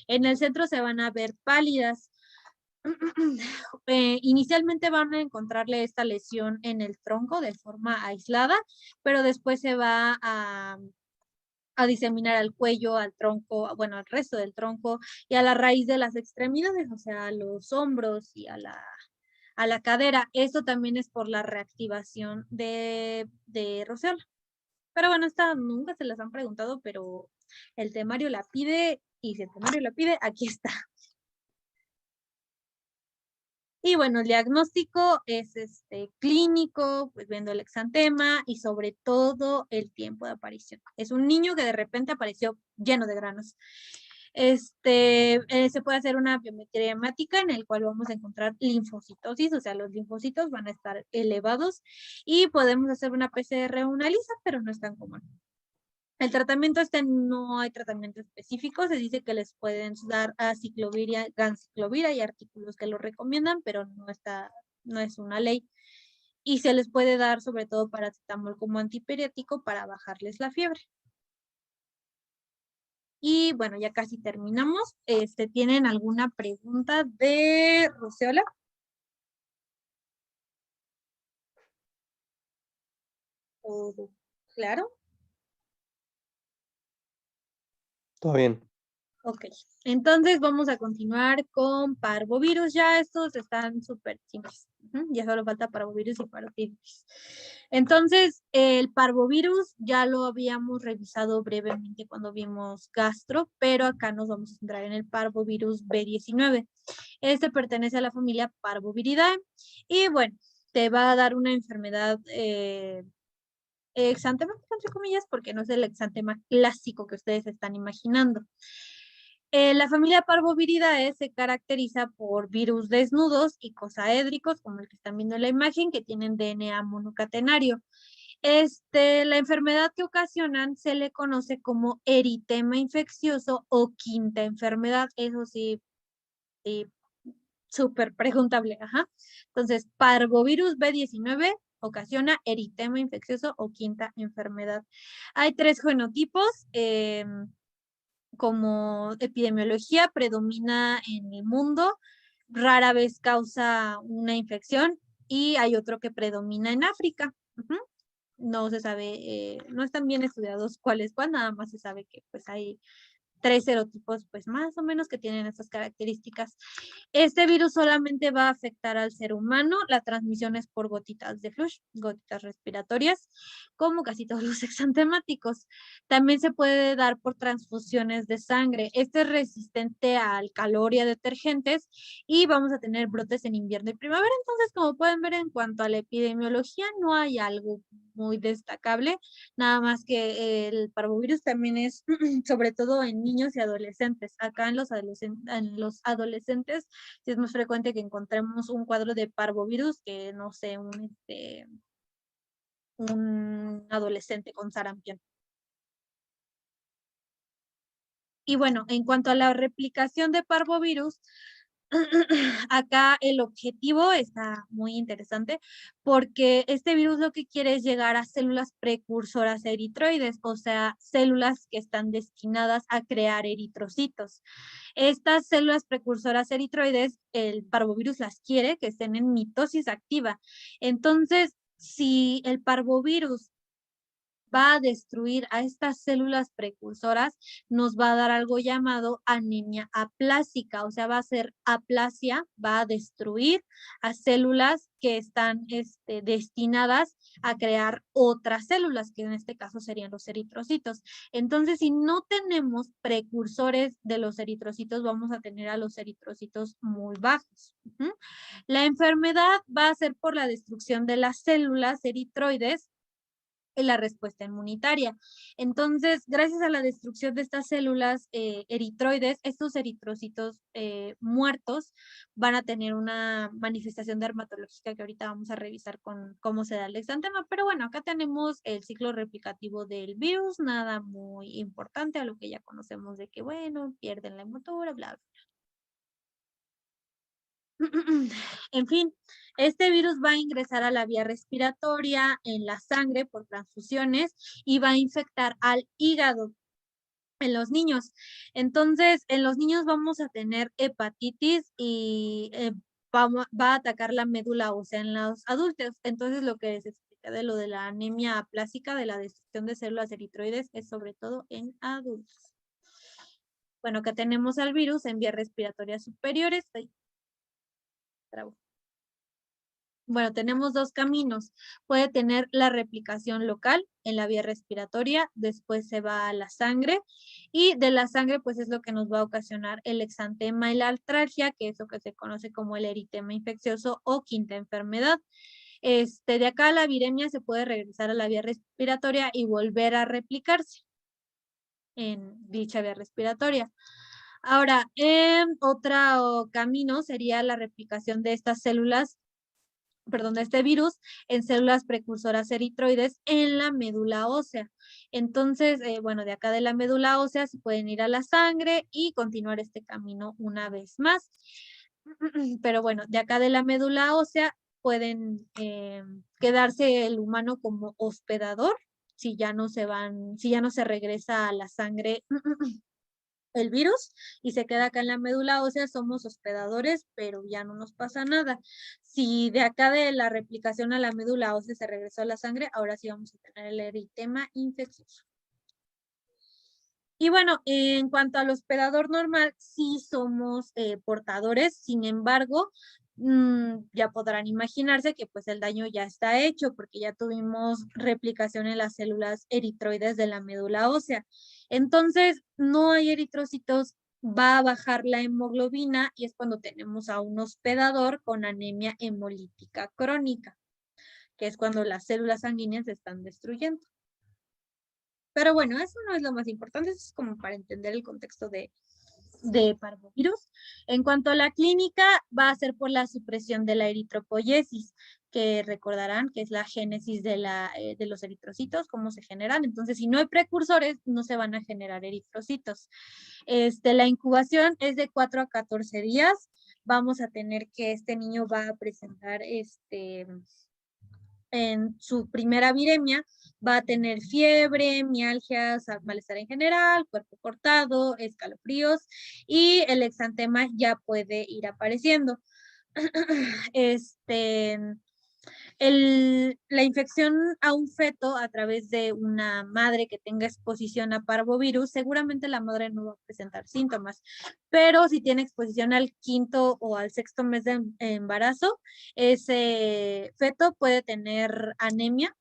Speaker 1: En el centro se van a ver pálidas. Inicialmente van a encontrarle esta lesión en el tronco de forma aislada, pero después se va a diseminar al cuello, al tronco, bueno, al resto del tronco y a la raíz de las extremidades, o sea, a los hombros y a la cadera. Esto también es por la reactivación de roseola. Pero bueno, esta nunca se las han preguntado, pero el temario la pide y si el temario la pide, aquí está. Y bueno, el diagnóstico es clínico, pues viendo el exantema y sobre todo el tiempo de aparición. Es un niño que de repente apareció lleno de granos. Se puede hacer una biometría hemática en el cual vamos a encontrar linfocitosis, o sea, los linfocitos van a estar elevados y podemos hacer una PCR o una lisa, pero no es tan común. El tratamiento no hay tratamiento específico, se dice que les pueden dar aciclovir, ganciclovir, hay artículos que lo recomiendan, pero no es una ley. Y se les puede dar sobre todo paracetamol como antiperiótico para bajarles la fiebre. Y bueno, ya casi terminamos. ¿Tienen alguna pregunta de Roseola? Claro.
Speaker 2: Todo bien.
Speaker 1: Ok, entonces vamos a continuar con parvovirus. Ya estos están súper simples. Ya solo falta parvovirus y parotiditis. Entonces, el parvovirus ya lo habíamos revisado brevemente cuando vimos gastro, pero acá nos vamos a centrar en el parvovirus B19. Este pertenece a la familia Parvoviridae y bueno, te va a dar una enfermedad exantemática, entre comillas, porque no es el exantema clásico que ustedes están imaginando. La familia Parvoviridae se caracteriza por virus desnudos y cosaédricos, como el que están viendo en la imagen, que tienen DNA monocatenario. La enfermedad que ocasionan se le conoce como eritema infeccioso o quinta enfermedad. Eso sí, sí, súper preguntable. Ajá. Entonces, parvovirus B19 ocasiona eritema infeccioso o quinta enfermedad. Hay 3 genotipos. Como epidemiología predomina en el mundo, rara vez causa una infección y hay otro que predomina en África. No se sabe, no están bien estudiados cuál es cuál, nada más se sabe que pues hay 3 serotipos pues más o menos que tienen estas características. Este virus solamente va a afectar al ser humano. La transmisión es por gotitas de flush, gotitas respiratorias, como casi todos los exantemáticos. También se puede dar por transfusiones de sangre. Este es resistente al calor y a detergentes y vamos a tener brotes en invierno y primavera. Entonces, como pueden ver, en cuanto a la epidemiología, no hay algo muy destacable, nada más que el parvovirus también es sobre todo en niños y adolescentes. Acá en los adolescentes sí es más frecuente que encontremos un cuadro de parvovirus que, no sé, un adolescente con sarampión. Y bueno, en cuanto a la replicación de parvovirus, acá el objetivo está muy interesante porque este virus lo que quiere es llegar a células precursoras eritroides, o sea, células que están destinadas a crear eritrocitos. Estas células precursoras eritroides, el parvovirus las quiere que estén en mitosis activa. Entonces, si el parvovirus va a destruir a estas células precursoras, nos va a dar algo llamado anemia aplásica, o sea, va a ser aplasia, va a destruir a células que están destinadas a crear otras células, que en este caso serían los eritrocitos. Entonces, si no tenemos precursores de los eritrocitos, vamos a tener a los eritrocitos muy bajos. La enfermedad va a ser por la destrucción de las células eritroides y la respuesta inmunitaria. Entonces, gracias a la destrucción de estas células eritroides, estos eritrocitos muertos van a tener una manifestación dermatológica que ahorita vamos a revisar con cómo se da el exantema. Pero bueno, acá tenemos el ciclo replicativo del virus, nada muy importante a lo que ya conocemos de que, bueno, pierden la envoltura, bla, bla. En fin, este virus va a ingresar a la vía respiratoria, en la sangre por transfusiones y va a infectar al hígado. en los niños. Entonces, en los niños vamos a tener hepatitis y va a atacar la médula ósea en los adultos. Entonces, lo que se explica de lo de la anemia aplásica, de la destrucción de células eritroides, es sobre todo en adultos. Bueno, que tenemos al virus en vías respiratorias superiores. Ay, trabo. Bueno, tenemos dos caminos. Puede tener la replicación local en la vía respiratoria, después se va a la sangre y de la sangre pues es lo que nos va a ocasionar el exantema y la artralgia, que es lo que se conoce como el eritema infeccioso o quinta enfermedad. De acá la viremia se puede regresar a la vía respiratoria y volver a replicarse en dicha vía respiratoria. Ahora, otro camino sería la replicación de estas células, perdón, de este virus en células precursoras eritroides en la médula ósea. Entonces, bueno, de acá de la médula ósea se pueden ir a la sangre y continuar este camino una vez más. Pero bueno, de acá de la médula ósea pueden quedarse el humano como hospedador si ya no se regresa a la sangre el virus y se queda acá en la médula ósea, somos hospedadores, pero ya no nos pasa nada. Si de acá de la replicación a la médula ósea se regresó a la sangre, ahora sí vamos a tener el eritema infeccioso. Y bueno, en cuanto al hospedador normal, sí somos portadores, sin embargo, ya podrán imaginarse que pues el daño ya está hecho porque ya tuvimos replicación en las células eritroides de la médula ósea. Entonces, no hay eritrocitos, va a bajar la hemoglobina y es cuando tenemos a un hospedador con anemia hemolítica crónica, que es cuando las células sanguíneas se están destruyendo. Pero bueno, eso no es lo más importante, eso es como para entender el contexto de parvovirus. En cuanto a la clínica, va a ser por la supresión de la eritropoyesis, que recordarán que es la génesis de los eritrocitos, cómo se generan. Entonces, si no hay precursores, no se van a generar eritrocitos. La incubación es de 4 a 14 días. Vamos a tener que este niño va a presentar en su primera viremia, va a tener fiebre, mialgias, malestar en general, cuerpo cortado, escalofríos y el exantema ya puede ir apareciendo. La infección a un feto a través de una madre que tenga exposición a parvovirus, seguramente la madre no va a presentar síntomas, pero si tiene exposición al 5º o al 6º mes de embarazo, ese feto puede tener anemia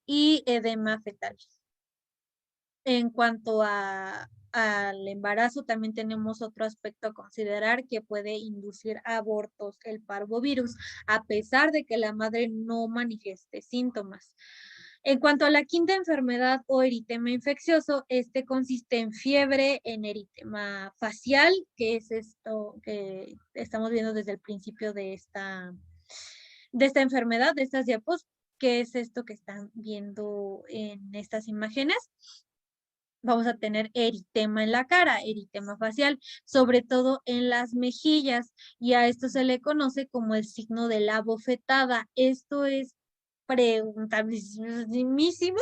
Speaker 1: y edema fetal. En cuanto al embarazo, también tenemos otro aspecto a considerar que puede inducir abortos el parvovirus, a pesar de que la madre no manifieste síntomas. En cuanto a la quinta enfermedad o eritema infeccioso, este consiste en fiebre, en eritema facial, que es esto que estamos viendo desde el principio de esta enfermedad, de estas diapos, que es esto que están viendo en estas imágenes. Vamos a tener eritema en la cara, eritema facial, sobre todo en las mejillas, y a esto se le conoce como el signo de la bofetada. Esto es preguntabilísimo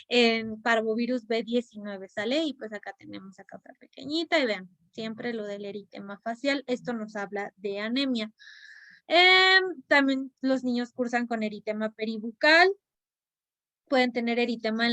Speaker 1: en parvovirus B19, ¿sale? Y pues acá tenemos acá otra pequeñita, y vean, siempre lo del eritema facial, esto nos habla de anemia. También los niños cursan con eritema peribucal, pueden tener eritema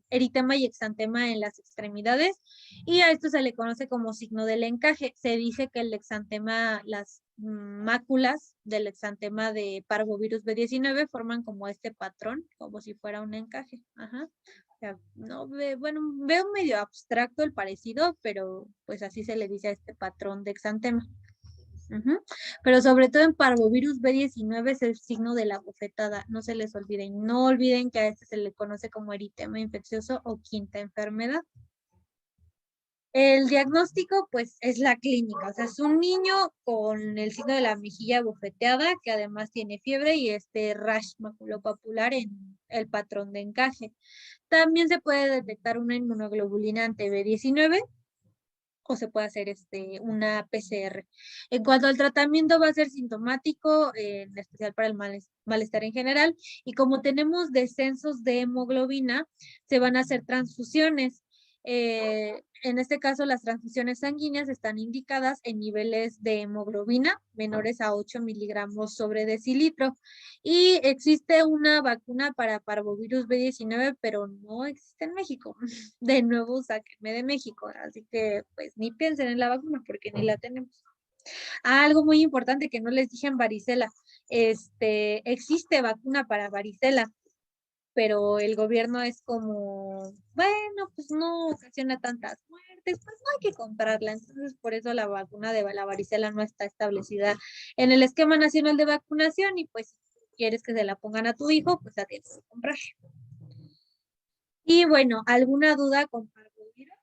Speaker 1: eritema y exantema en las extremidades, y a esto se le conoce como signo del encaje. Se dice que el exantema, las máculas del exantema de parvovirus B19 forman como este patrón, como si fuera un encaje. Ajá. O sea, no bueno, veo medio abstracto el parecido, pero pues así se le dice a este patrón de exantema. Pero sobre todo en parvovirus B19 es el signo de la bofetada, no se les olvide. Y no olviden que a este se le conoce como eritema infeccioso o quinta enfermedad. El diagnóstico, pues, es la clínica. O sea, es un niño con el signo de la mejilla bofeteada, que además tiene fiebre y este rash maculopapular en el patrón de encaje. También se puede detectar una inmunoglobulina ante B19, o se puede hacer una PCR. En cuanto al tratamiento, va a ser sintomático, en especial para el malestar en general, y como tenemos descensos de hemoglobina, se van a hacer transfusiones. En este caso, las transfusiones sanguíneas están indicadas en niveles de hemoglobina menores a 8 miligramos sobre decilitro. Y existe una vacuna para parvovirus B19, pero no existe en México. De nuevo, sáquenme de México. Así que, pues, ni piensen en la vacuna porque ni la tenemos. Algo muy importante que no les dije en varicela. Existe vacuna para varicela, pero el gobierno es como, bueno, pues no ocasiona tantas muertes, pues no hay que comprarla. Entonces, por eso la vacuna de la varicela no está establecida en el esquema nacional de vacunación y pues si quieres que se la pongan a tu hijo, pues la tienes que comprar. Y bueno, ¿alguna duda con parvovirus?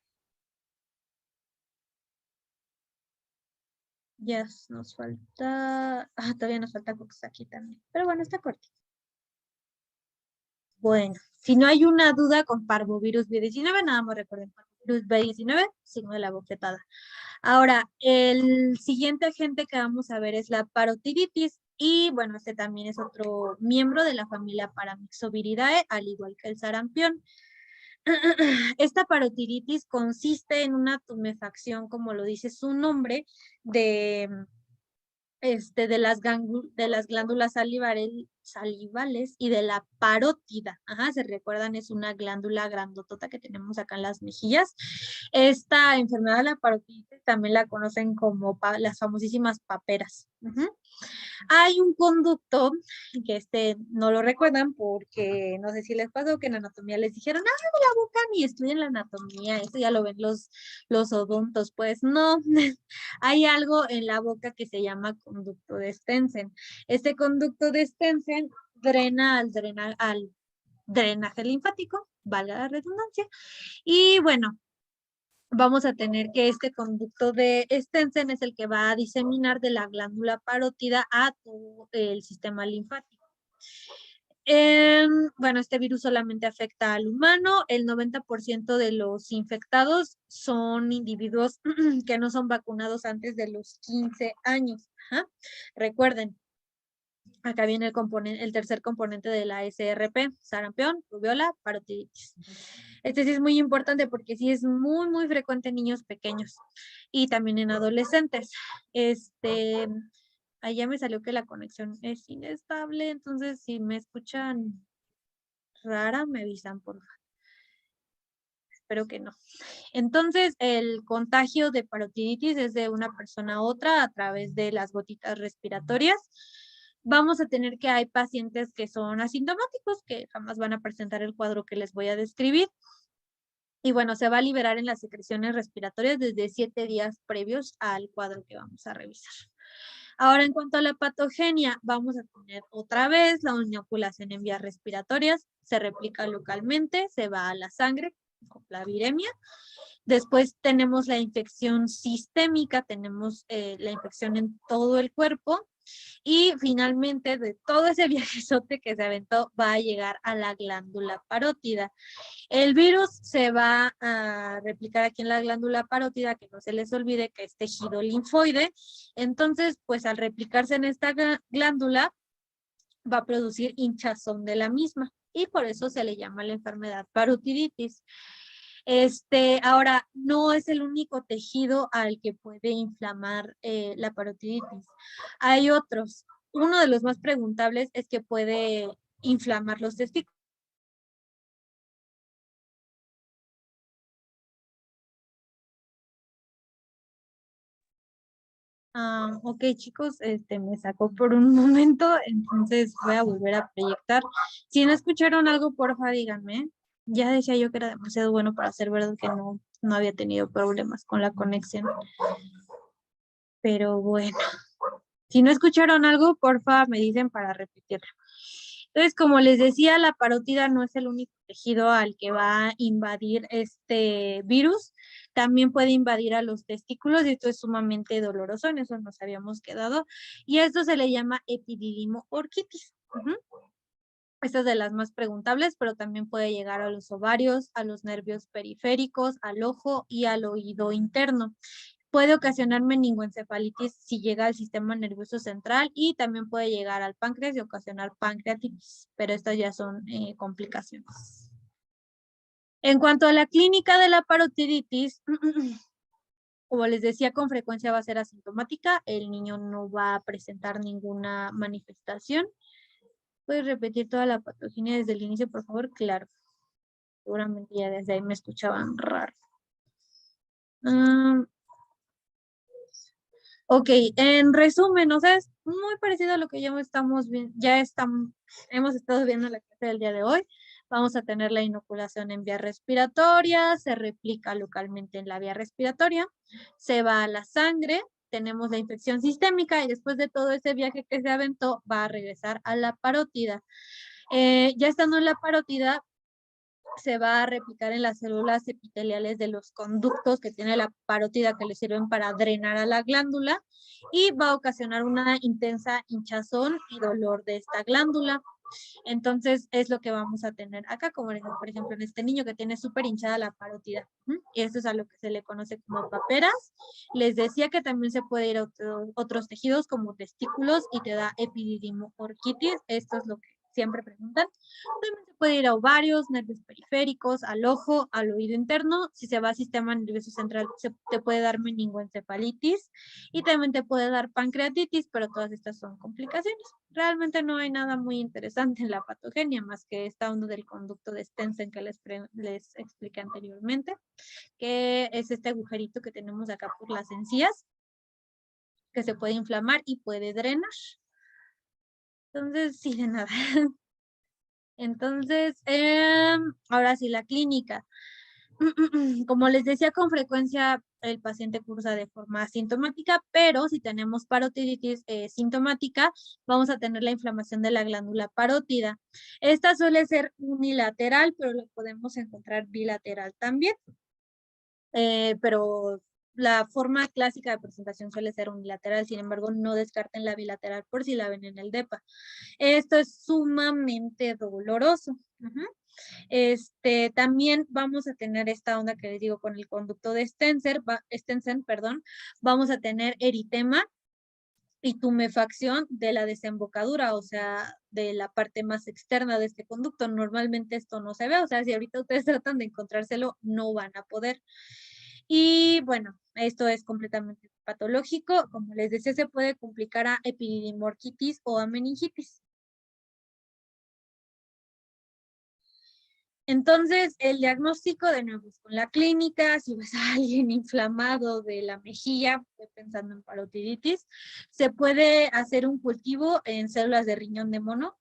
Speaker 1: Ya nos falta, todavía nos falta Cox aquí también, pero bueno, está cortito. Bueno, si no hay una duda con parvovirus B19, nada más recuerden, parvovirus B19, signo de la bofetada. Ahora, el siguiente agente que vamos a ver es la parotiditis. Y bueno, este también es otro miembro de la familia Paramyxoviridae, al igual que el sarampión. Esta parotiditis consiste en una tumefacción, como lo dice su nombre, de de las glándulas salivales y de la parótida. Ajá, se recuerdan, es una glándula grandotota que tenemos acá en las mejillas. Esta enfermedad de la parotiditis también la conocen como las famosísimas paperas. Hay un conducto que no lo recuerdan porque no sé si les pasó que en anatomía les dijeron, de la boca ni estudien la anatomía, eso ya lo ven los odontos, pues no, hay algo en la boca que se llama conducto de Stensen. Este conducto de Stensen drena al drenaje linfático, valga la redundancia, y bueno, vamos a tener que este conducto de Stensen es el que va a diseminar de la glándula parótida a todo el sistema linfático. Bueno, este virus solamente afecta al humano. El 90% de los infectados son individuos que no son vacunados antes de los 15 años. Ajá. Recuerden, acá viene el tercer componente de la SRP, sarampión, rubiola, parotiditis. Este sí es muy importante porque sí es muy, muy frecuente en niños pequeños y también en adolescentes. Allá me salió que la conexión es inestable, entonces si me escuchan rara, me avisan, por favor. Espero que no. Entonces, el contagio de parotiditis es de una persona a otra a través de las gotitas respiratorias. Vamos a tener que hay pacientes que son asintomáticos, que jamás van a presentar el cuadro que les voy a describir. Y bueno, se va a liberar en las secreciones respiratorias desde 7 días previos al cuadro que vamos a revisar. Ahora, en cuanto a la patogenia, vamos a tener otra vez la inoculación en vías respiratorias, se replica localmente, se va a la sangre con la viremia. Después tenemos la infección sistémica, tenemos la infección en todo el cuerpo. Y finalmente, de todo ese viajezote que se aventó, va a llegar a la glándula parótida. El virus se va a replicar aquí en la glándula parótida, que no se les olvide que es tejido linfoide. Entonces, pues al replicarse en esta glándula, va a producir hinchazón de la misma. Y por eso se le llama la enfermedad parotiditis. Ahora, no es el único tejido al que puede inflamar la parotiditis. Hay otros. Uno de los más preguntables es que puede inflamar los testículos. Ok, chicos, me sacó por un momento, entonces voy a volver a proyectar. Si no escucharon algo, porfa, díganme. Ya decía yo que era demasiado bueno para ser verdad que no había tenido problemas con la conexión. Pero bueno, si no escucharon algo, porfa, me dicen para repetirlo. Entonces, como les decía, la parótida no es el único tejido al que va a invadir este virus. También puede invadir a los testículos y esto es sumamente doloroso, en eso nos habíamos quedado. Y esto se le llama epididimoorquitis. Esta es de las más preguntables, pero también puede llegar a los ovarios, a los nervios periféricos, al ojo y al oído interno. Puede ocasionar meningoencefalitis si llega al sistema nervioso central y también puede llegar al páncreas y ocasionar pancreatitis, pero estas ya son complicaciones. En cuanto a la clínica de la parotiditis, como les decía, con frecuencia va a ser asintomática, el niño no va a presentar ninguna manifestación. ¿Puedes repetir toda la patogenia desde el inicio, por favor? Claro. Seguramente ya desde ahí me escuchaban raro. Ok, en resumen, o sea, es muy parecido a lo que ya estamos viendo, hemos estado viendo en la clase del día de hoy. Vamos a tener la inoculación en vía respiratoria, se replica localmente en la vía respiratoria, se va a la sangre, tenemos la infección sistémica y después de todo ese viaje que se aventó, va a regresar a la parótida. Ya estando en la parótida, se va a replicar en las células epiteliales de los conductos que tiene la parótida que le sirven para drenar a la glándula y va a ocasionar una intensa hinchazón y dolor de esta glándula. Entonces es lo que vamos a tener acá, como por ejemplo en este niño que tiene súper hinchada la parótida. Y esto es a lo que se le conoce como paperas. Les decía que también se puede ir a otros tejidos como testículos y te da epididimorquitis. Esto es lo que siempre preguntan. También se puede ir a ovarios, nervios periféricos, al ojo, al oído interno. Si se va al sistema nervioso central, te puede dar meningoencefalitis y también te puede dar pancreatitis, pero todas estas son complicaciones. Realmente no hay nada muy interesante en la patogenia, más que esta onda del conducto de Stensen que les expliqué anteriormente, que es este agujerito que tenemos acá por las encías, que se puede inflamar y puede drenar. Entonces, sí, de nada. Entonces, ahora sí, la clínica. Como les decía, con frecuencia el paciente cursa de forma asintomática, pero si tenemos parotiditis sintomática, vamos a tener la inflamación de la glándula parótida. Esta suele ser unilateral, pero lo podemos encontrar bilateral también. Pero la forma clásica de presentación suele ser unilateral, sin embargo, no descarten la bilateral por si la ven en el DEPA. Esto es sumamente doloroso. También vamos a tener esta onda que les digo con el conducto de Stensen, vamos a tener eritema y tumefacción de la desembocadura, o sea, de la parte más externa de este conducto. Normalmente esto no se ve, o sea, si ahorita ustedes tratan de encontrárselo, no van a poder. Y bueno, esto es completamente patológico. Como les decía, se puede complicar a epididimorquitis o a meningitis. Entonces, el diagnóstico de nuevo es con la clínica, si ves a alguien inflamado de la mejilla, estoy pensando en parotiditis, se puede hacer un cultivo en células de riñón de mono,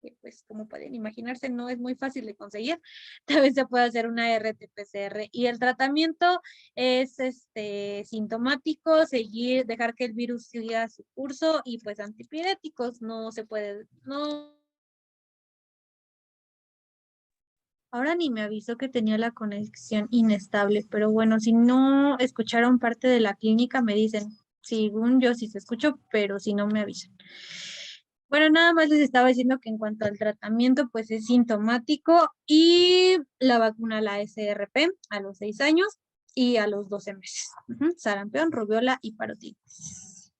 Speaker 1: que pues como pueden imaginarse no es muy fácil de conseguir. También se puede hacer una RT-PCR y el tratamiento es sintomático, dejar que el virus siga su curso y pues antipiréticos, no se puede, no. Ahora ni me avisó que tenía la conexión inestable, pero bueno, si no escucharon parte de la clínica, me dicen, según yo sí se escuchó, pero si no me avisan. Bueno, nada más les estaba diciendo que en cuanto al tratamiento, pues es sintomático y la vacuna, la SRP, a los 6 años y a los 12 meses. Sarampión, rubiola y parotiditis.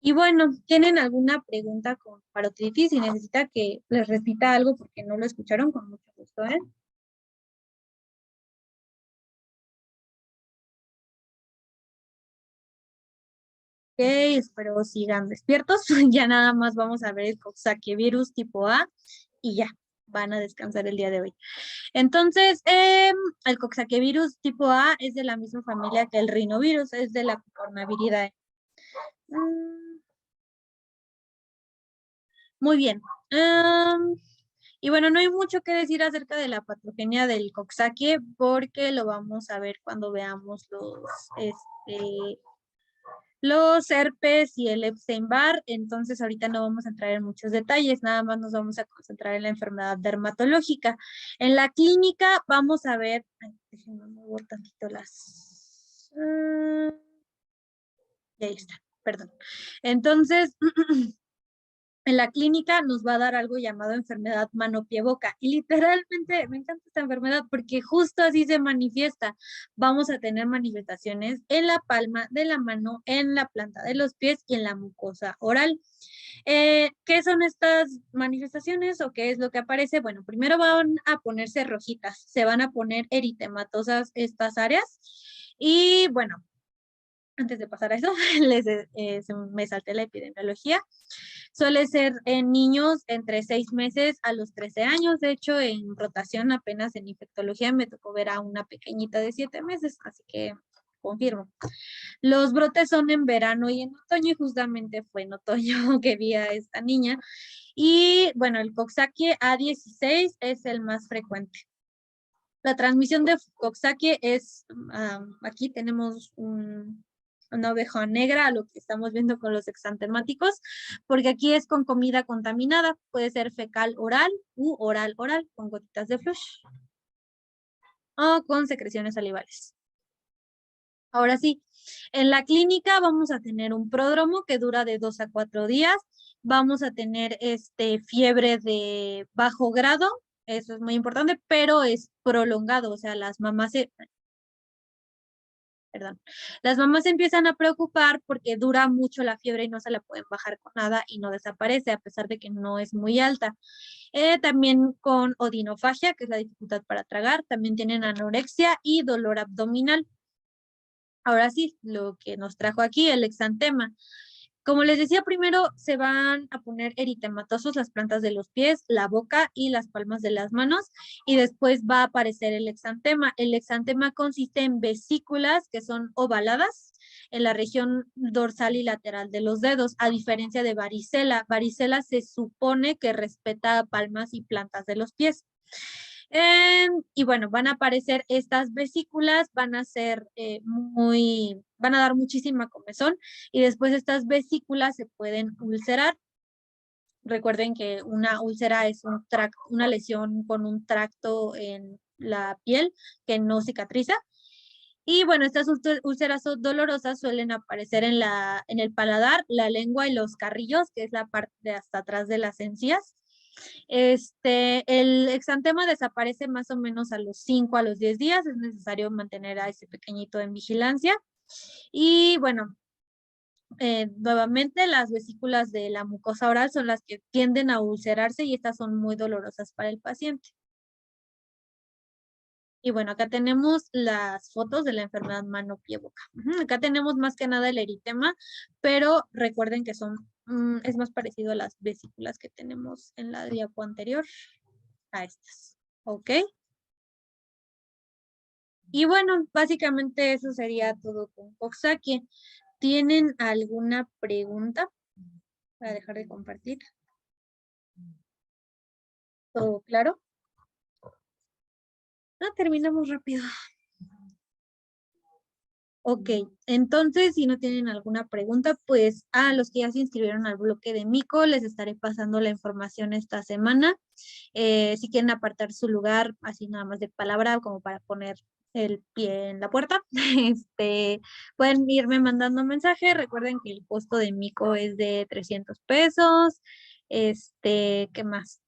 Speaker 1: Y bueno, ¿tienen alguna pregunta con parotiditis? Si necesita que les repita algo porque no lo escucharon, con mucho gusto, ¿eh? Ok, espero sigan despiertos. Ya nada más vamos a ver el Coxsackie-virus tipo A y ya, van a descansar el día de hoy. Entonces, el Coxsackie-virus tipo A es de la misma familia que el rinovirus, es de la Coronaviridae. Muy bien. Y bueno, no hay mucho que decir acerca de la patogenia del Coxsackie porque lo vamos a ver cuando veamos los herpes y el Epstein-Barr. Entonces ahorita no vamos a entrar en muchos detalles, nada más nos vamos a concentrar en la enfermedad dermatológica. En la clínica vamos a ver, déjenme mover tantito las... y ahí está, perdón. Entonces, En la clínica nos va a dar algo llamado enfermedad mano-pie-boca. Y literalmente me encanta esta enfermedad porque justo así se manifiesta. Vamos a tener manifestaciones en la palma de la mano, en la planta de los pies y en la mucosa oral. ¿Qué son estas manifestaciones o qué es lo que aparece? Bueno, primero van a ponerse rojitas, se van a poner eritematosas estas áreas. Y bueno, antes de pasar a eso, me salté la epidemiología. Suele ser en niños entre 6 meses a los 13 años. De hecho, en rotación apenas en infectología me tocó ver a una pequeñita de 7 meses, así que confirmo. Los brotes son en verano y en otoño, y justamente fue en otoño que vi a esta niña. Y bueno, el Coxsackie A16 es el más frecuente. La transmisión de Coxsackie es, aquí tenemos una oveja negra a lo que estamos viendo con los exantemáticos, porque aquí es con comida contaminada, puede ser fecal oral u oral oral con gotitas de flush o con secreciones salivales. Ahora sí, en la clínica vamos a tener un pródromo que dura de 2 a 4 días, vamos a tener fiebre de bajo grado, eso es muy importante, pero es prolongado, o sea, las mamás se empiezan a preocupar porque dura mucho la fiebre y no se la pueden bajar con nada y no desaparece a pesar de que no es muy alta. También con odinofagia, que es la dificultad para tragar, también tienen anorexia y dolor abdominal. Ahora sí, lo que nos trajo aquí, el exantema. Como les decía, primero se van a poner eritematosos las plantas de los pies, la boca y las palmas de las manos, y después va a aparecer el exantema. El exantema consiste en vesículas que son ovaladas en la región dorsal y lateral de los dedos, a diferencia de varicela. Varicela se supone que respeta palmas y plantas de los pies. Y bueno, van a aparecer estas vesículas, van a ser van a dar muchísima comezón y después estas vesículas se pueden ulcerar. Recuerden que una úlcera es una lesión con un tracto en la piel que no cicatriza. Y bueno, estas úlceras dolorosas suelen aparecer en el paladar, la lengua y los carrillos, que es la parte de hasta atrás de las encías. El exantema desaparece más o menos a los 5 a los 10 días. Es necesario mantener a ese pequeñito en vigilancia. Y bueno, nuevamente las vesículas de la mucosa oral son las que tienden a ulcerarse y estas son muy dolorosas para el paciente. Y bueno, acá tenemos las fotos de la enfermedad mano-pie-boca. Acá tenemos más que nada el eritema, pero recuerden que es más parecido a las vesículas que tenemos en la diapo anterior a estas. ¿Ok? Y bueno, básicamente eso sería todo con Coxsackie. ¿Tienen alguna pregunta para dejar de compartir? ¿Todo claro? Terminamos rápido. Ok, entonces si no tienen alguna pregunta, pues a los que ya se inscribieron al bloque de Mico, les estaré pasando la información esta semana. Si quieren apartar su lugar, así nada más de palabra, como para poner el pie en la puerta, pueden irme mandando mensaje. Recuerden que el costo de Mico es de 300 pesos. ¿Qué más?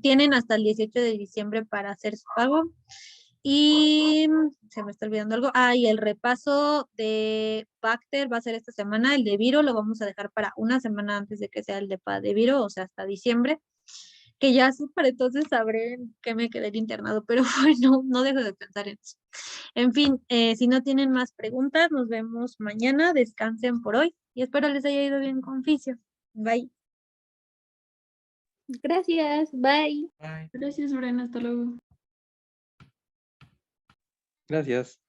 Speaker 1: Tienen hasta el 18 de diciembre para hacer su pago. Y se me está olvidando algo. Y el repaso de Bacter va a ser esta semana. El de Viro lo vamos a dejar para una semana antes de que sea el de Viro, o sea, hasta diciembre. Que ya para entonces sabré que me quedé el internado, pero bueno, no dejo de pensar en eso. En fin, si no tienen más preguntas, nos vemos mañana. Descansen por hoy y espero les haya ido bien con Fisio. Bye.
Speaker 4: Gracias, bye.
Speaker 3: Bye.
Speaker 5: Gracias, Brenda, hasta luego.
Speaker 2: Gracias.